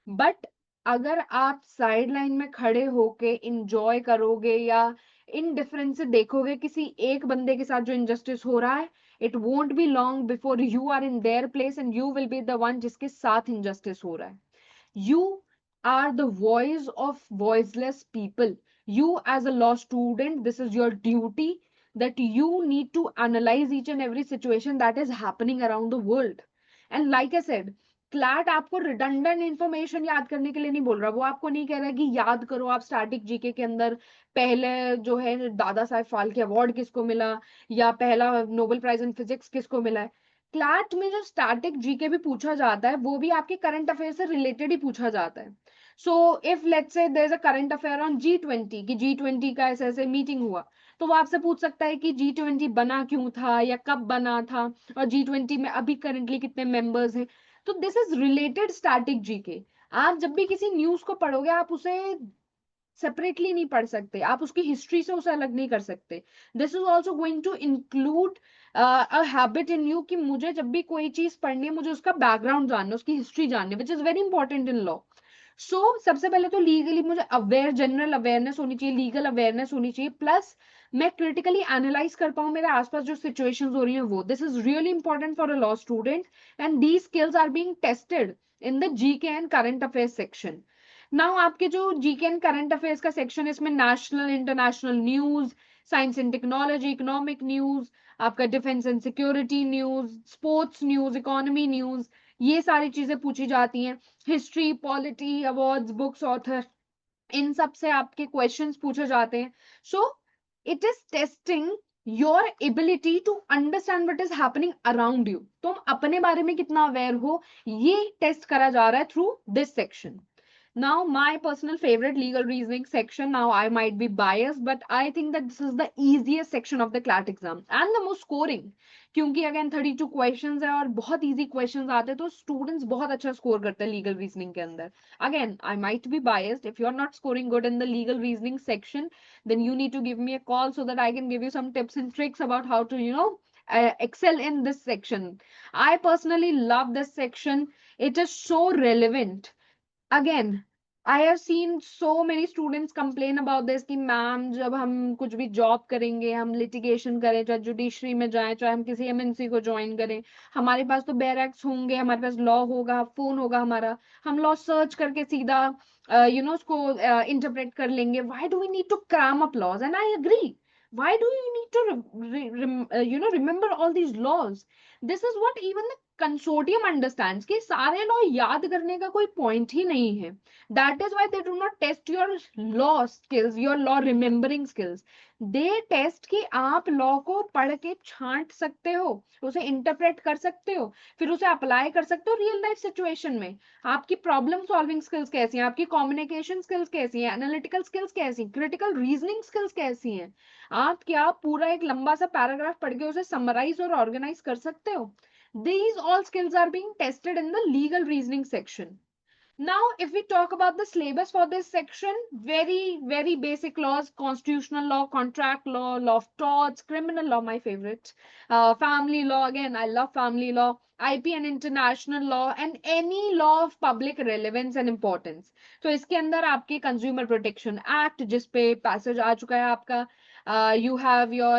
बट अगर आप साइड लाइन में खड़े होके इंजॉय करोगे या इनडिफरेंस से देखोगे किसी एक बंदे के साथ जो इनजस्टिस हो रहा है, it won't be long before you are in their place and you will be the one जिसके साथ इनजस्टिस हो रहा है। You are the voice of voiceless people. You as a law student, this is your duty, that you need to analyze each and every situation that is happening around the world. And like I said, CLAT आपको redundant information याद करने के लिए नहीं बोल रहा, वो आपको नहीं कह रहा है कि याद करो आप स्टैटिक जीके के अंदर पहले जो है दादा साहेब फाल्के अवार्ड किसको मिला, या पहला नोबेल प्राइज इन फिजिक्स किसको मिला है। क्लैट में जो स्टैटिक जीके भी पूछा जाता है वो भी आपके करंट अफेयर से रिलेटेड ही पूछा जाता है। So if let's say there is a current affair on G20 कि G20 का ऐसे ऐसे मीटिंग हुआ, तो वो आपसे पूछ सकता है कि G20 बना क्यों था या कब बना था, और G20 में अभी करंटली कितने मेंबर्स हैं। तो this is related static GK. आप जब भी किसी न्यूज को पढ़ोगे आप उसे सेपरेटली नहीं पढ़ सकते, आप उसकी हिस्ट्री से उसे अलग नहीं कर सकते। This is also going to include a habit in you कि मुझे जब भी कोई चीज पढ़नी है मुझे उसका बैकग्राउंड जानना है, उसकी हिस्ट्री जाननी है, which is very important in law. So सबसे पहले तो लीगली मुझे अवेयर, जनरल अवेयरनेस होनी चाहिए, लीगल अवेयरनेस होनी चाहिए, प्लस मैं क्रिटिकली एनालाइज कर पाऊं मेरे आसपास जो सिचुएशंस हो रही हैं वो। This is really important for a law student and these skills are being tested in the GK and current affairs section. Now आपके जो जीके एंड करंट अफेयर्स का सेक्शन है इसमें national international news, science and technology, economic news, आपका defence and security news, sports news, economy news, ये सारी चीजें पूछी जाती हैं। History, polity, awards, books, author, इन सब से आपके क्वेश्चंस पूछे जाते हैं। So it is testing your ability to understand what is happening around you, तुम अपने बारे में कितना अवेयर हो, ये टेस्ट करा जा रहा है through this section. Now, my personal favorite legal reasoning section. Now, I might be biased, but I think that this is the easiest section of the CLAT exam and the most scoring. क्योंकि again 32 questions है और बहुत easy questions आते हैं, तो students बहुत अच्छा score करते हैं लीगल रीजनिंग के अंदर। Again I might be biased, if you are not scoring good in the legal reasoning section, then you need to give me a call so that I can give you some tips and tricks about how to excel in this section. I personally love this section. It is so relevant. Again, I have seen so many students complain about this कि ma'am जब हम कुछ भी job करेंगे, हम litigation करें, चाहे judiciary में जाएं, चाहे हम किसी एमएनसी को ज्वाइन करें, हमारे पास तो बेयर एक्ट्स होंगे, हमारे पास लॉ होगा, फोन होगा हमारा, हम लॉ सर्च करके सीधा उसको इंटरप्रेट कर लेंगे. Why do we need to cram up laws? And I agree. Why do you need to remember all these laws? This is what even the consortium understands कि सारे लॉ याद करने का कोई पॉइंट ही नहीं है. That is why they do not test your law skills, your law remembering skills. They test कि आप लॉ को पढ़ के छांट सकते हो, उसे इंटरप्रेट कर सकते हो, फिर उसे अप्लाई कर सकते हो रियल लाइफ सिचुएशन में. आपकी प्रॉब्लम सॉल्विंग स्किल्स कैसी हैं, आपकी कम्युनिकेशन स्किल्स कैसी हैं, एनालिटिकल स्किल्स कैसी, क्रिटिकल रीजनिंग स्किल्स कैसी हैं. आप क्या पूरा एक लंबा सा पैराग्राफ पढ़ के उसे समराइज और ऑर्गेनाइज कर सकते हो? These all skills are being tested in the legal reasoning section. Now, if we talk about the syllabus for this section, very basic laws: constitutional law, contract law, law of torts, criminal law, my favorite, family law, again, I love family law, IP and international law, and any law of public relevance and importance. तो इसके अंदर आपके Consumer Protection Act, जिस पे passage आ चुका है आपका, you have your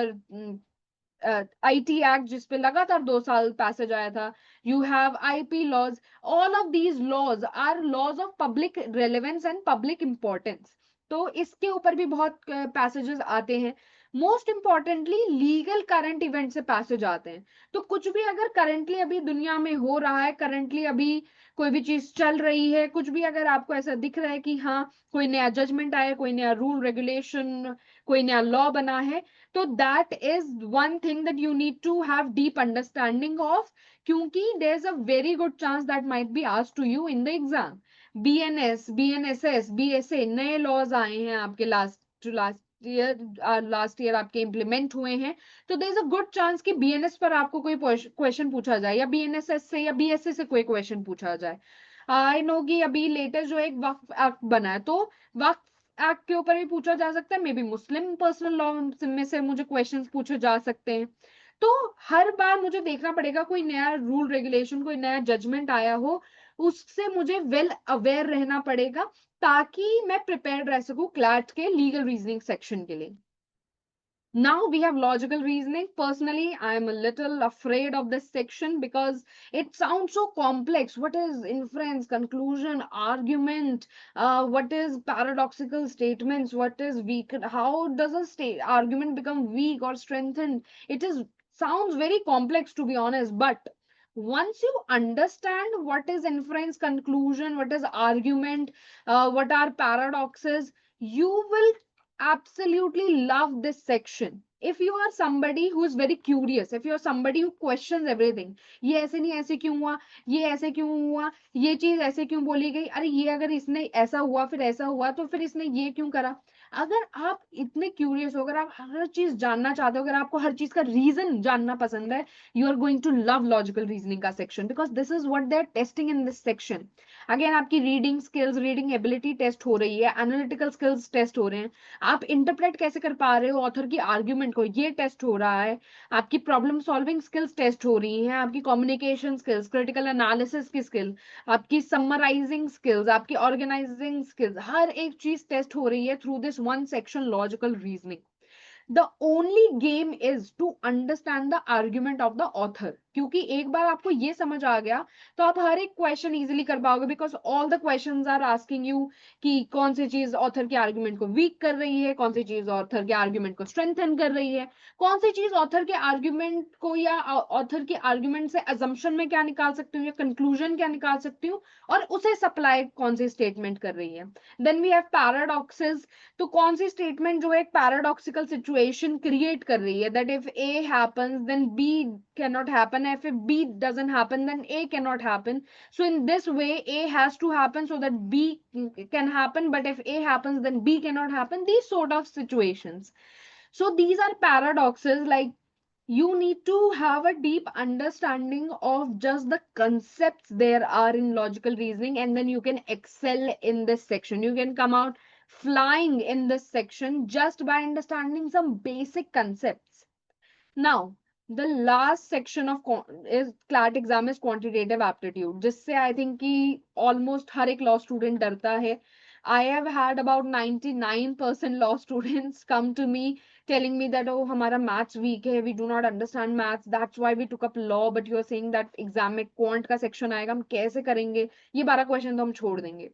IT act, जिसपे लगातार 2 साल पैसेज आया था. You have IP laws. All of these laws are laws of public relevance and public importance. तो इसके ऊपर भी बहुत पैसेजेस आते हैं. Most importantly legal current event से पैसेज आते हैं. तो कुछ भी अगर करंटली अभी दुनिया में हो रहा है, करंटली अभी कोई भी चीज चल रही है, कुछ भी अगर आपको ऐसा दिख रहा है कि हाँ कोई नया जजमेंट आया, कोई नया रूल रेगुलेशन, कोई नया लॉ बना है, तो that is one thing that you need to have deep understanding of, क्योंकि there's a very good chance that might be asked to you in the exam. BNS, BNSS, BSA नए laws आए हैं आपके last year आपके implement हुए हैं. तो there is a good chance कि बीएनएस पर आपको कोई क्वेश्चन पूछा जाए, या बीएनएसएस से या बीएसए से कोई क्वेश्चन पूछा जाए. आई नो कि अभी लेटेस्ट जो एक वक्फ एक्ट बना है, तो वक्फ एक्ट के ऊपर भी पूछा जा सकता है. May be Muslim personal law में से मुझे क्वेश्चंस पूछे जा सकते हैं. तो हर बार मुझे देखना पड़ेगा कोई नया रूल रेगुलेशन, कोई नया जजमेंट आया हो, उससे मुझे वेल अवेयर रहना पड़ेगा, ताकि मैं प्रिपेयर्ड रह सकूं क्लैट के लीगल रीजनिंग सेक्शन के लिए. Now we have logical reasoning. Personally, I am a little afraid of this section because it sounds so complex. What is inference, conclusion, argument? What is paradoxical statements? What is weak? How does a state argument become weak or strengthened? It is sounds very complex, to be honest, but once you understand what is inference, conclusion, what is argument, what are paradoxes, you will absolutely love this section. If you are somebody who is very curious, if you are somebody who questions everything, ये ऐसे नहीं ऐसे क्यों हुआ, ये ऐसे क्यों हुआ, ये चीज ऐसे क्यों बोली गई, अरे ये अगर इसने ऐसा हुआ फिर ऐसा हुआ तो फिर इसने ये क्यों करा. अगर आप इतने क्यूरियस हो, अगर आप हर चीज जानना चाहते हो, अगर आपको हर चीज का रीजन जानना पसंद है, you are going to love logical reasoning का section, because this is what they are testing in this section. Again आपकी reading skills, reading ability test हो रही है, एनालिटिकल स्किल्स टेस्ट हो रहे हैं, आप इंटरप्रेट कैसे कर पा रहे हो ऑथर की आर्ग्यूमेंट को, ये टेस्ट हो रहा है, आपकी प्रॉब्लम सॉल्विंग स्किल्स टेस्ट हो रही हैं, आपकी कम्युनिकेशन स्किल्स, क्रिटिकल एनालिसिस की स्किल, आपकी समराइजिंग स्किल्स, आपकी ऑर्गेनाइजिंग स्किल्स, हर एक चीज टेस्ट हो रही है through this one section logical reasoning. The only game is to understand the argument of the author. क्योंकि एक बार आपको ये समझ आ गया तो आप हर एक क्वेश्चन इजीली कर पाओगे, because all the questions are asking you कि कौन सी चीज ऑथर के आर्ग्यूमेंट को वीक कर रही है, कौन सी चीज ऑथर के आर्ग्यूमेंट को स्ट्रेंथन कर रही है, कौन सी चीज ऑथर के आर्ग्यूमेंट को या ऑथर के आर्ग्यूमेंट से अजम्पशन में क्या निकाल सकती हूँ या कंक्लूजन क्या निकाल सकती हूँ, और उसे सप्लाई कौन सी स्टेटमेंट कर रही है. Then we have paradoxes. तो कौन सी स्टेटमेंट जो है एक पैराडॉक्सिकल सिचुएशन क्रिएट कर रही है, that if A happens then B cannot happen, if B doesn't happen then A cannot happen. So in this way A has to happen so that B can happen, but if A happens then B cannot happen, these sort of situations. So these are paradoxes. Like, you need to have a deep understanding of just the concepts there are in logical reasoning, and then you can excel in this section. You can come out flying in this section just by understanding some basic concepts. Now, the last section of is CLAT exam is quantitative aptitude, जिससे I think कि almost हर एक law student डरता है. I have had about 99% law students come to me telling me that, oh, हमारा maths weak है, we do not understand maths, that's why we took up law, but you are saying that exam में quant का section आएगा, हम कैसे करेंगे, ये 12 question तो हम छोड़ देंगे.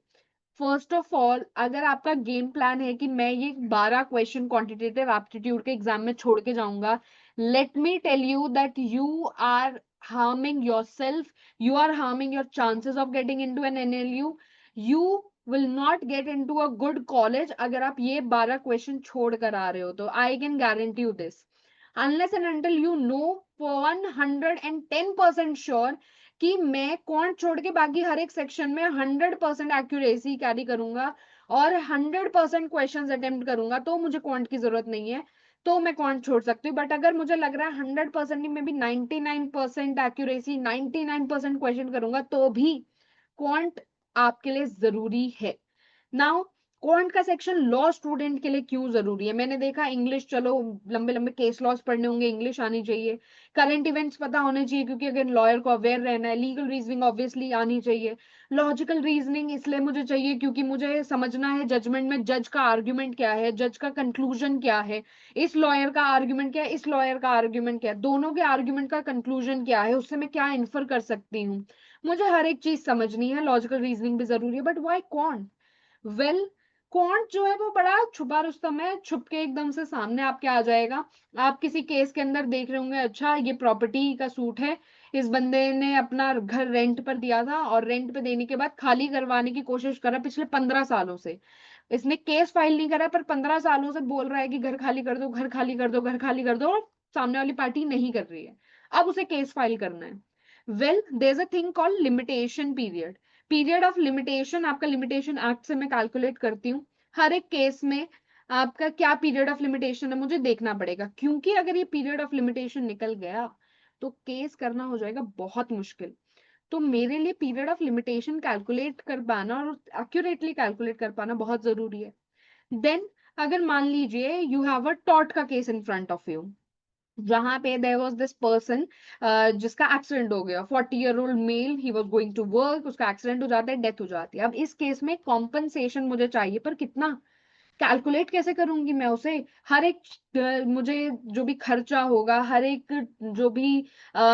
फर्स्ट ऑफ ऑल, अगर आपका गेम प्लान है कि मैं ये 12 क्वेश्चन क्वांटिटेटिव एप्टीट्यूड के एग्जाम में छोड़ के जाऊंगा, let me tell you that you are harming yourself, you are harming your chances of getting into an NLU. You will not get into a good college अगर आप ये 12 question छोड़ कर आ रहे हो तो. I can guarantee you this, unless and until you know 110% sure कि मैं क्वांट छोड़ के बाकी हर एक सेक्शन में 100% एक्यूरेसी कैरी करूंगा और 100% क्वेश्चंस अटेम्प्ट करूंगा, तो मुझे क्वांट की जरूरत नहीं है, तो मैं क्वांट छोड़ सकती हूँ. बट अगर मुझे लग रहा है 100% में भी 99% एक्यूरेसी, 99% क्वेश्चन करूंगा, तो भी क्वांट आपके लिए जरूरी है. नाउ, क्वांट का सेक्शन लॉ स्टूडेंट के लिए क्यों जरूरी है? मैंने देखा इंग्लिश, चलो लंबे लंबे केस लॉस पढ़ने होंगे, इंग्लिश आनी चाहिए, करंट इवेंट्स पता होने चाहिए क्योंकि अगर लॉयर को अवेयर रहना है, लीगल रीजनिंग ऑब्वियसली आनी चाहिए, लॉजिकल रीजनिंग इसलिए मुझे चाहिए क्योंकि मुझे समझना है जजमेंट में जज का आर्ग्यूमेंट क्या है, जज का कंक्लूजन क्या है, इस लॉयर का आर्ग्यूमेंट क्या है, इस लॉयर का आर्ग्यूमेंट क्या है, दोनों के आर्ग्यूमेंट का कंक्लूजन क्या है, उससे मैं क्या इन्फर कर सकती हूँ, मुझे हर एक चीज समझनी है. लॉजिकल रीजनिंग भी जरूरी है. बट व्हाई कौन? वेल, क्वांट जो है वो बड़ा छुपा रुस्तम है, छुप के एकदम से सामने आपके आ जाएगा. आप किसी केस के अंदर देख रहे होंगे, अच्छा ये प्रॉपर्टी का सूट है, इस बंदे ने अपना घर रेंट पर दिया था और रेंट पे देने के बाद खाली करवाने की कोशिश करा पिछले 15 सालों से. इसने केस फाइल नहीं करा पर 15 सालों से बोल रहा है कि घर खाली कर दो, घर खाली कर दो, घर खाली कर दो, और सामने वाली पार्टी नहीं कर रही है. अब उसे केस फाइल करना है. Well, there is a thing called limitation period. Period of limitation आपका लिमिटेशन एक्ट से मैं कैलकुलेट करती हूँ. हर एक केस में आपका क्या पीरियड ऑफ लिमिटेशन है मुझे देखना पड़ेगा, क्योंकि अगर ये पीरियड ऑफ लिमिटेशन निकल गया तो केस करना हो जाएगा बहुत मुश्किल. तो मेरे लिए पीरियड ऑफ लिमिटेशन कैलकुलेट कर पाना और एक्यूरेटली कैलकुलेट कर पाना बहुत जरूरी है. देन, अगर मान लीजिए यू हैव अ टॉर्ट का case in front of you, जहां पे देयर वाज दिस पर्सन जिसका एक्सीडेंट हो गया, 40-year-old male, he was going to work, उसका एक्सीडेंट हो जाता है, डेथ हो जाती है. अब इस केस में कॉम्पनसेशन मुझे चाहिए, पर कितना कैलकुलेट कैसे करूंगी मैं उसे? हर एक मुझे जो भी खर्चा होगा, हर एक जो भी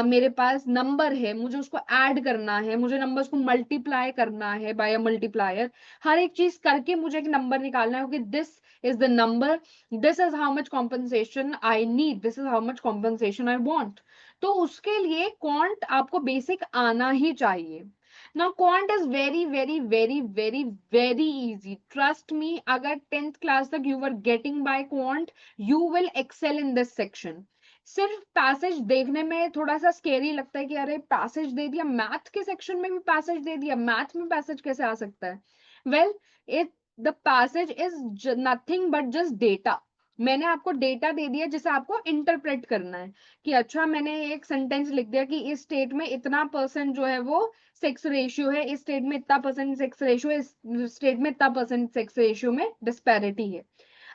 मेरे पास नंबर है, मुझे उसको ऐड करना है, मुझे नंबर्स को मल्टीप्लाई करना है बाय अ मल्टीप्लायर. हर एक चीज करके मुझे एक नंबर निकालना है कि this is the number, this is how much compensation I need, this is how much compensation I want. तो उसके लिए क्वांट आपको बेसिक आना ही चाहिए. Now, quant is very, very, very, very, very easy. Trust me, अगर 10th class तक you were getting by quant, you will excel in this section. सिर्फ passage देखने में थोड़ा सा स्केरी लगता है कि अरे पैसेज दे दिया, मैथ के सेक्शन में भी पैसेज दे दिया, मैथ में पैसेज कैसे आ सकता है? Well, it the passage is nothing but just data. मैंने आपको डेटा दे दिया जिसे आपको इंटरप्रेट करना है कि अच्छा मैंने एक सेंटेंस लिख दिया कि इस स्टेट में इतना परसेंट जो है वो सेक्स रेशियो है, इस स्टेट में इतना परसेंट सेक्स रेशियो है, इस स्टेट में इतना परसेंट सेक्स रेशियो में डिस्पैरिटी है.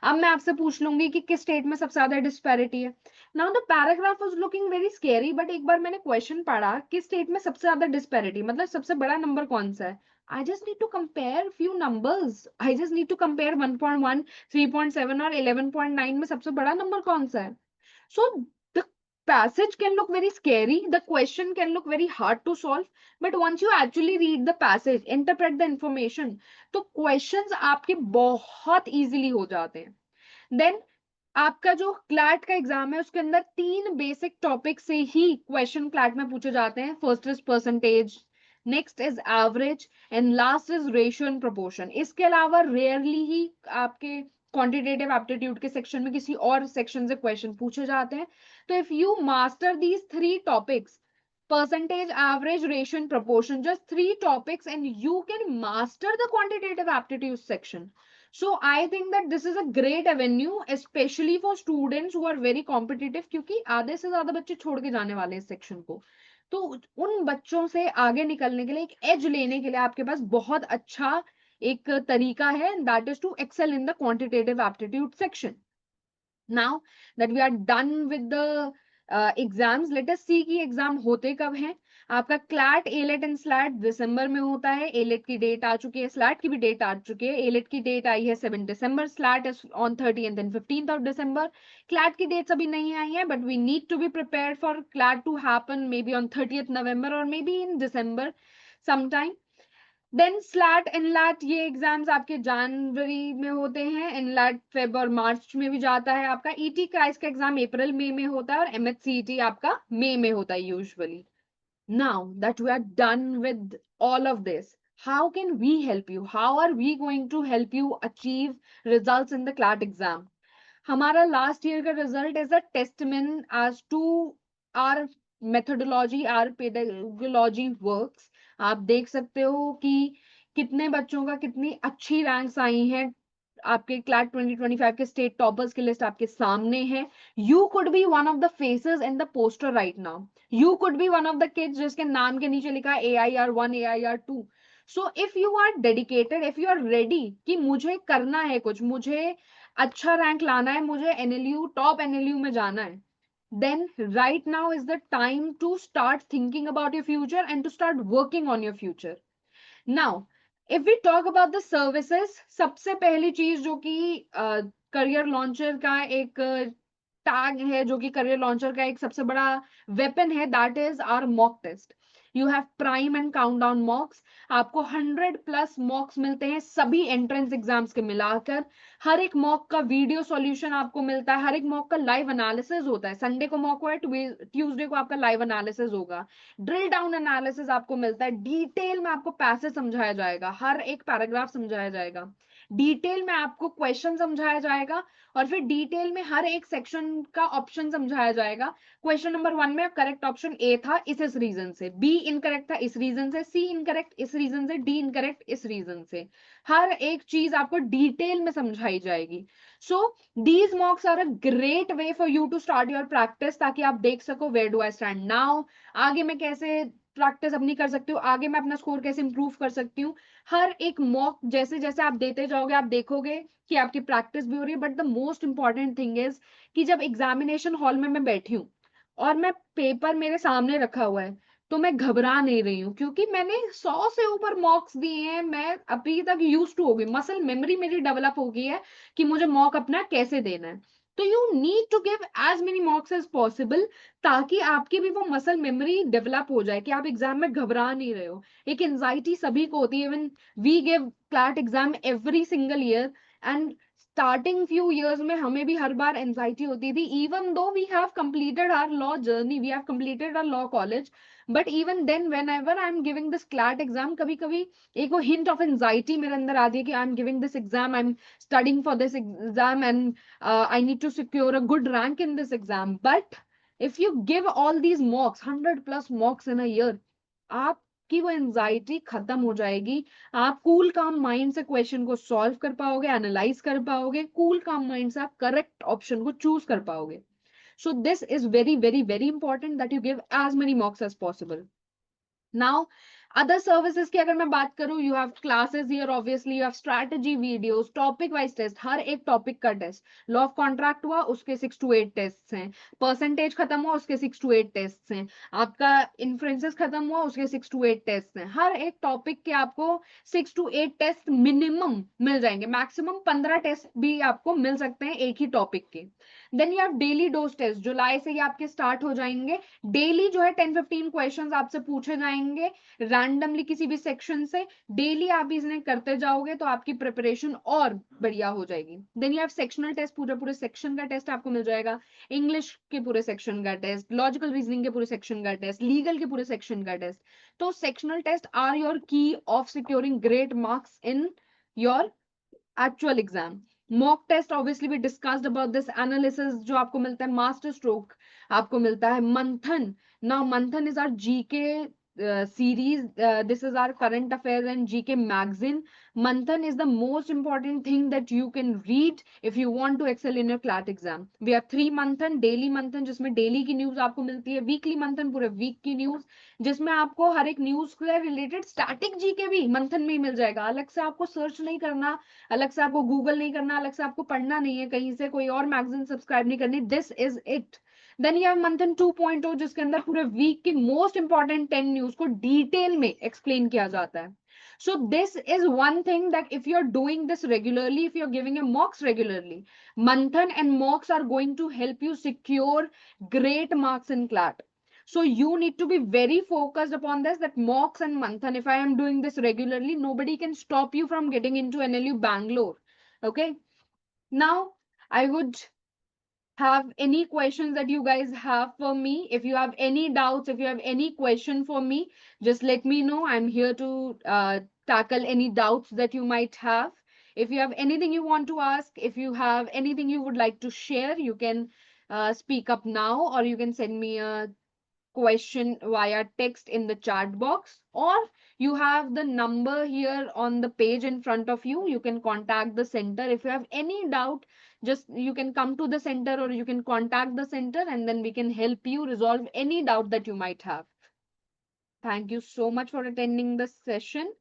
अब मैं आपसे पूछ लूंगी कि किस स्टेट में सबसे ज्यादा डिस्पैरिटी है. Now the paragraph was looking very scary, but एक बार मैंने क्वेश्चन पढ़ा किस स्टेट में सबसे ज्यादा डिस्पैरिटी, मतलब सबसे बड़ा नंबर कौन सा है. I just need to compare few numbers. I just need to compare 1.1, 3.7 और 11.9 में सबसे बड़ा नंबर कौन सा है. So the passage can look very scary, the question can look very hard to solve, but once you actually read the passage, interpret the information, तो questions आपके बहुत easily हो जाते हैं. Then आपका जो क्लैट का एग्जाम है उसके अंदर 3 बेसिक टॉपिक से ही क्वेश्चन क्लैट में पूछे जाते हैं. First is percentage, next is average and last is ratio and proportion. इसके अलावा रेयरली ही आपके क्वांटिटेटिव एप्टीट्यूड के सेक्शन में किसी और सेक्शन से क्वेश्चन पूछे जाते हैं. तो if you master these 3 topics, percentage, average, ratio and proportion, just 3 topics, and you can master the quantitative aptitude section. So I think that this is a great avenue, especially for students who are very competitive, क्योंकि आधे से ज्यादा बच्चे छोड़ के जाने वाले हैं इस सेक्शन को. तो उन बच्चों से आगे निकलने के लिए, एक एज लेने के लिए आपके पास बहुत अच्छा एक तरीका है, that is to excel in the quantitative aptitude section. Now that we are done with the exams, let us see की एग्जाम होते कब हैं। आपका क्लैट, एलेट एंड स्लैट दिसंबर में होता है। एलेट की डेट आ चुकी है, स्लैट की भी डेट आ चुकी है। एलेट की डेट आई है 7 दिसंबर, SLAT is on 30th and 15th of December. CLAT की डेट्स अभी नहीं आई है, but we need to be prepared for CLAT to happen maybe on 30th November और maybe in December sometime. Then SLAT, AILET, ये exams आपके जनवरी में होते हैं। इनलैट फेब और मार्च में भी जाता है। आपका ईटी क्राइस का एग्जाम अप्रैल मई में होता है और एमएचसीईटी आपका मई में होता है usually. Now that we are done with all of this, how can we help you? How are we going to help you achieve results in the CLAT exam? हमारा लास्ट ईयर का result is a testament as to our methodology, our pedagogy works. आप देख सकते हो कि कितने बच्चों का कितनी अच्छी रैंक्स आई हैं। आपके क्लैट 2025 के स्टेट टॉपर्स की लिस्ट आपके सामने है। You could be one of the faces in the poster right now. You could be one of the kids जिसके नाम के नीचे लिखा है AIR1, AIR2। So if you are dedicated, if you are ready कि मुझे करना है कुछ, मुझे अच्छा रैंक लाना है, मुझे एनएलयू, टॉप एनएलयू में जाना है, then right now is the time to start thinking about your future and to start working on your future. Now if we talk about the services, सबसे पहली चीज जो कि करियर लॉन्चर का एक टैग है, जो कि करियर लॉन्चर का एक सबसे बड़ा वेपन है, that is our mock test. You have prime and countdown mocks. आपको 100+ मॉक्स मिलते हैं सभी एंट्रेंस एग्जाम्स के मिलाकर। हर एक मॉक का वीडियो सॉल्यूशन आपको मिलता है, हर एक मॉक का लाइव एनालिसिस होता है। संडे को मॉक हुआ है, ट्यूसडे को आपका लाइव एनालिसिस होगा। ड्रिल डाउन एनालिसिस आपको मिलता है, डिटेल में आपको पैसेज समझाया जाएगा, हर एक पैराग्राफ समझाया जाएगा, डिटेल में आपको क्वेश्चन समझाया जाएगा, और फिर डिटेल में हर एक सेक्शन का ऑप्शन समझाया जाएगा। क्वेश्चन नंबर 1 में करेक्ट ऑप्शन ए था इस रीजन से, बी इनकरेक्ट था इस रीजन से, सी इनकरेक्ट इस रीजन से, डी इनकरेक्ट इस रीजन से। हर एक चीज आपको डिटेल में समझाई जाएगी। So these mocks are a great way for you to start your practice, ताकि आप देख सको where do I stand now, आगे मैं कैसे प्रैक्टिस अपनी कर सकती हूँ, आगे मैं अपना स्कोर कैसे इंप्रूव कर सकती हूँ। हर एक मॉक जैसे जैसे आप देते जाओगे, आप देखोगे कि आपकी प्रैक्टिस भी हो रही है। But the most important thing is कि जब एग्जामिनेशन हॉल में मैं बैठी हूँ और मैं पेपर मेरे सामने रखा हुआ है, तो मैं घबरा नहीं रही हूँ, क्योंकि मैंने 100 से ऊपर मॉक्स दिए हैं। मैं अभी तक यूज टू हो गई, मसल मेमोरी मेरी डेवलप हो गई है कि मुझे मॉक अपना कैसे देना है। तो you need to give as many mocks as possible, ताकि आपकी भी वो मसल मेमोरी डेवलप हो जाए कि आप एग्जाम में घबरा नहीं रहे हो। एक एंजाइटी सभी को होती है, even we give CLAT exam every single year, and starting few years में हमें भी हर बार एंजाइटी होती थी, even though we have completed our law journey, we have completed our law college, but even then whenever I am giving this CLAT exam, कभी कभी एक वो hint of anxiety मेरे अंदर आती है कि I am giving this exam, I am studying for this exam, and I need to secure a good rank in this exam. But if you give all these mocks, 100+ mocks in a year, आपकी वो anxiety खत्म हो जाएगी। आप cool काम mind से question को solve कर पाओगे, एनालाइज कर पाओगे, कूल काम माइंड से आप करेक्ट ऑप्शन को चूज कर पाओगे। So this is very very very important that you give as many mocks as possible. Now other services की अगर मैं बात करूं, you have classes here, obviously you have strategy videos, topic wise test, हर एक topic का test. Law of contract हुआ, उसके 6 to 8 टेस्ट हैं। परसेंटेज खत्म हुआ, उसके 6 to 8 टेस्ट हैं। आपका इन्फ्लुएंसेस खत्म हुआ, उसके 6 to 8 टेस्ट हैं। हर एक टॉपिक के आपको 6 to 8 टेस्ट मिनिमम मिल जाएंगे, मैक्सिमम 15 टेस्ट भी आपको मिल सकते हैं एक ही टॉपिक के। Then you have daily dose test, जुलाई से ये आपके स्टार्ट हो जाएंगे। डेली जो है 10-15 क्वेश्चंस आपसे पूछे जाएंगे रैंडमली किसी भी सेक्शन से। डेली आप इन्हें करते जाओगे तो आपकी प्रिपरेशन और बढ़िया हो जाएगी। Then you have sectional test, पूरे पूरे सेक्शन का टेस्ट आपको मिल जाएगा। इंग्लिश के पूरे सेक्शन का टेस्ट, लॉजिकल रीजनिंग के पूरे सेक्शन का टेस्ट, लीगल के पूरे सेक्शन का टेस्ट। तो sectional test are your key of securing great marks in your actual exam. Mock test obviously we discussed about this analysis, जो आपको मिलता है मास्टर स्ट्रोक, आपको मिलता है Manthan. Now Manthan is our GK series, this is our current affairs and GK magazine. Manthan is the most important thing that you can read if you want to excel in your CLAT exam. We have 3 मंथन, daily मंथन जिसमें daily की news आपको मिलती है, weekly मंथन पूरे week की न्यूज, जिसमें आपको हर एक न्यूज से रिलेटेड स्टैटिक जीके भी मंथन में ही मिल जाएगा। अलग से आपको सर्च नहीं करना, अलग से आपको गूगल नहीं करना, अलग से आपको पढ़ना नहीं है, कहीं से कोई और मैगजीन सब्सक्राइब नहीं करनी। This is it. Then you have Manthan 2.0 जिसके अंदर पूरे वीक की मोस्ट इंपॉर्टेंट 10 न्यूज को डिटेल में एक्सप्लेन किया जाता है. So this is one thing that if you're doing this regularly, if you're giving a mocks regularly, Manthan and mocks are going to help you secure great marks in CLAT. So you need to be very focused upon this, that mocks and Manthan, if I am doing this regularly, nobody can stop you from getting into NLU Bangalore. Okay. Now I would have any questions that you guys have for me. If you have any doubts, if you have any question for me, just let me know. I'm here to tackle any doubts that you might have. If you have anything you want to ask, if you have anything you would like to share, you can speak up now, or you can send me a question via text in the chat box, or you have the number here on the page in front of you. You can contact the center if you have any doubt. Just you can come to the center, or you can contact the center, and then we can help you resolve any doubt that you might have. Thank you so much for attending this session.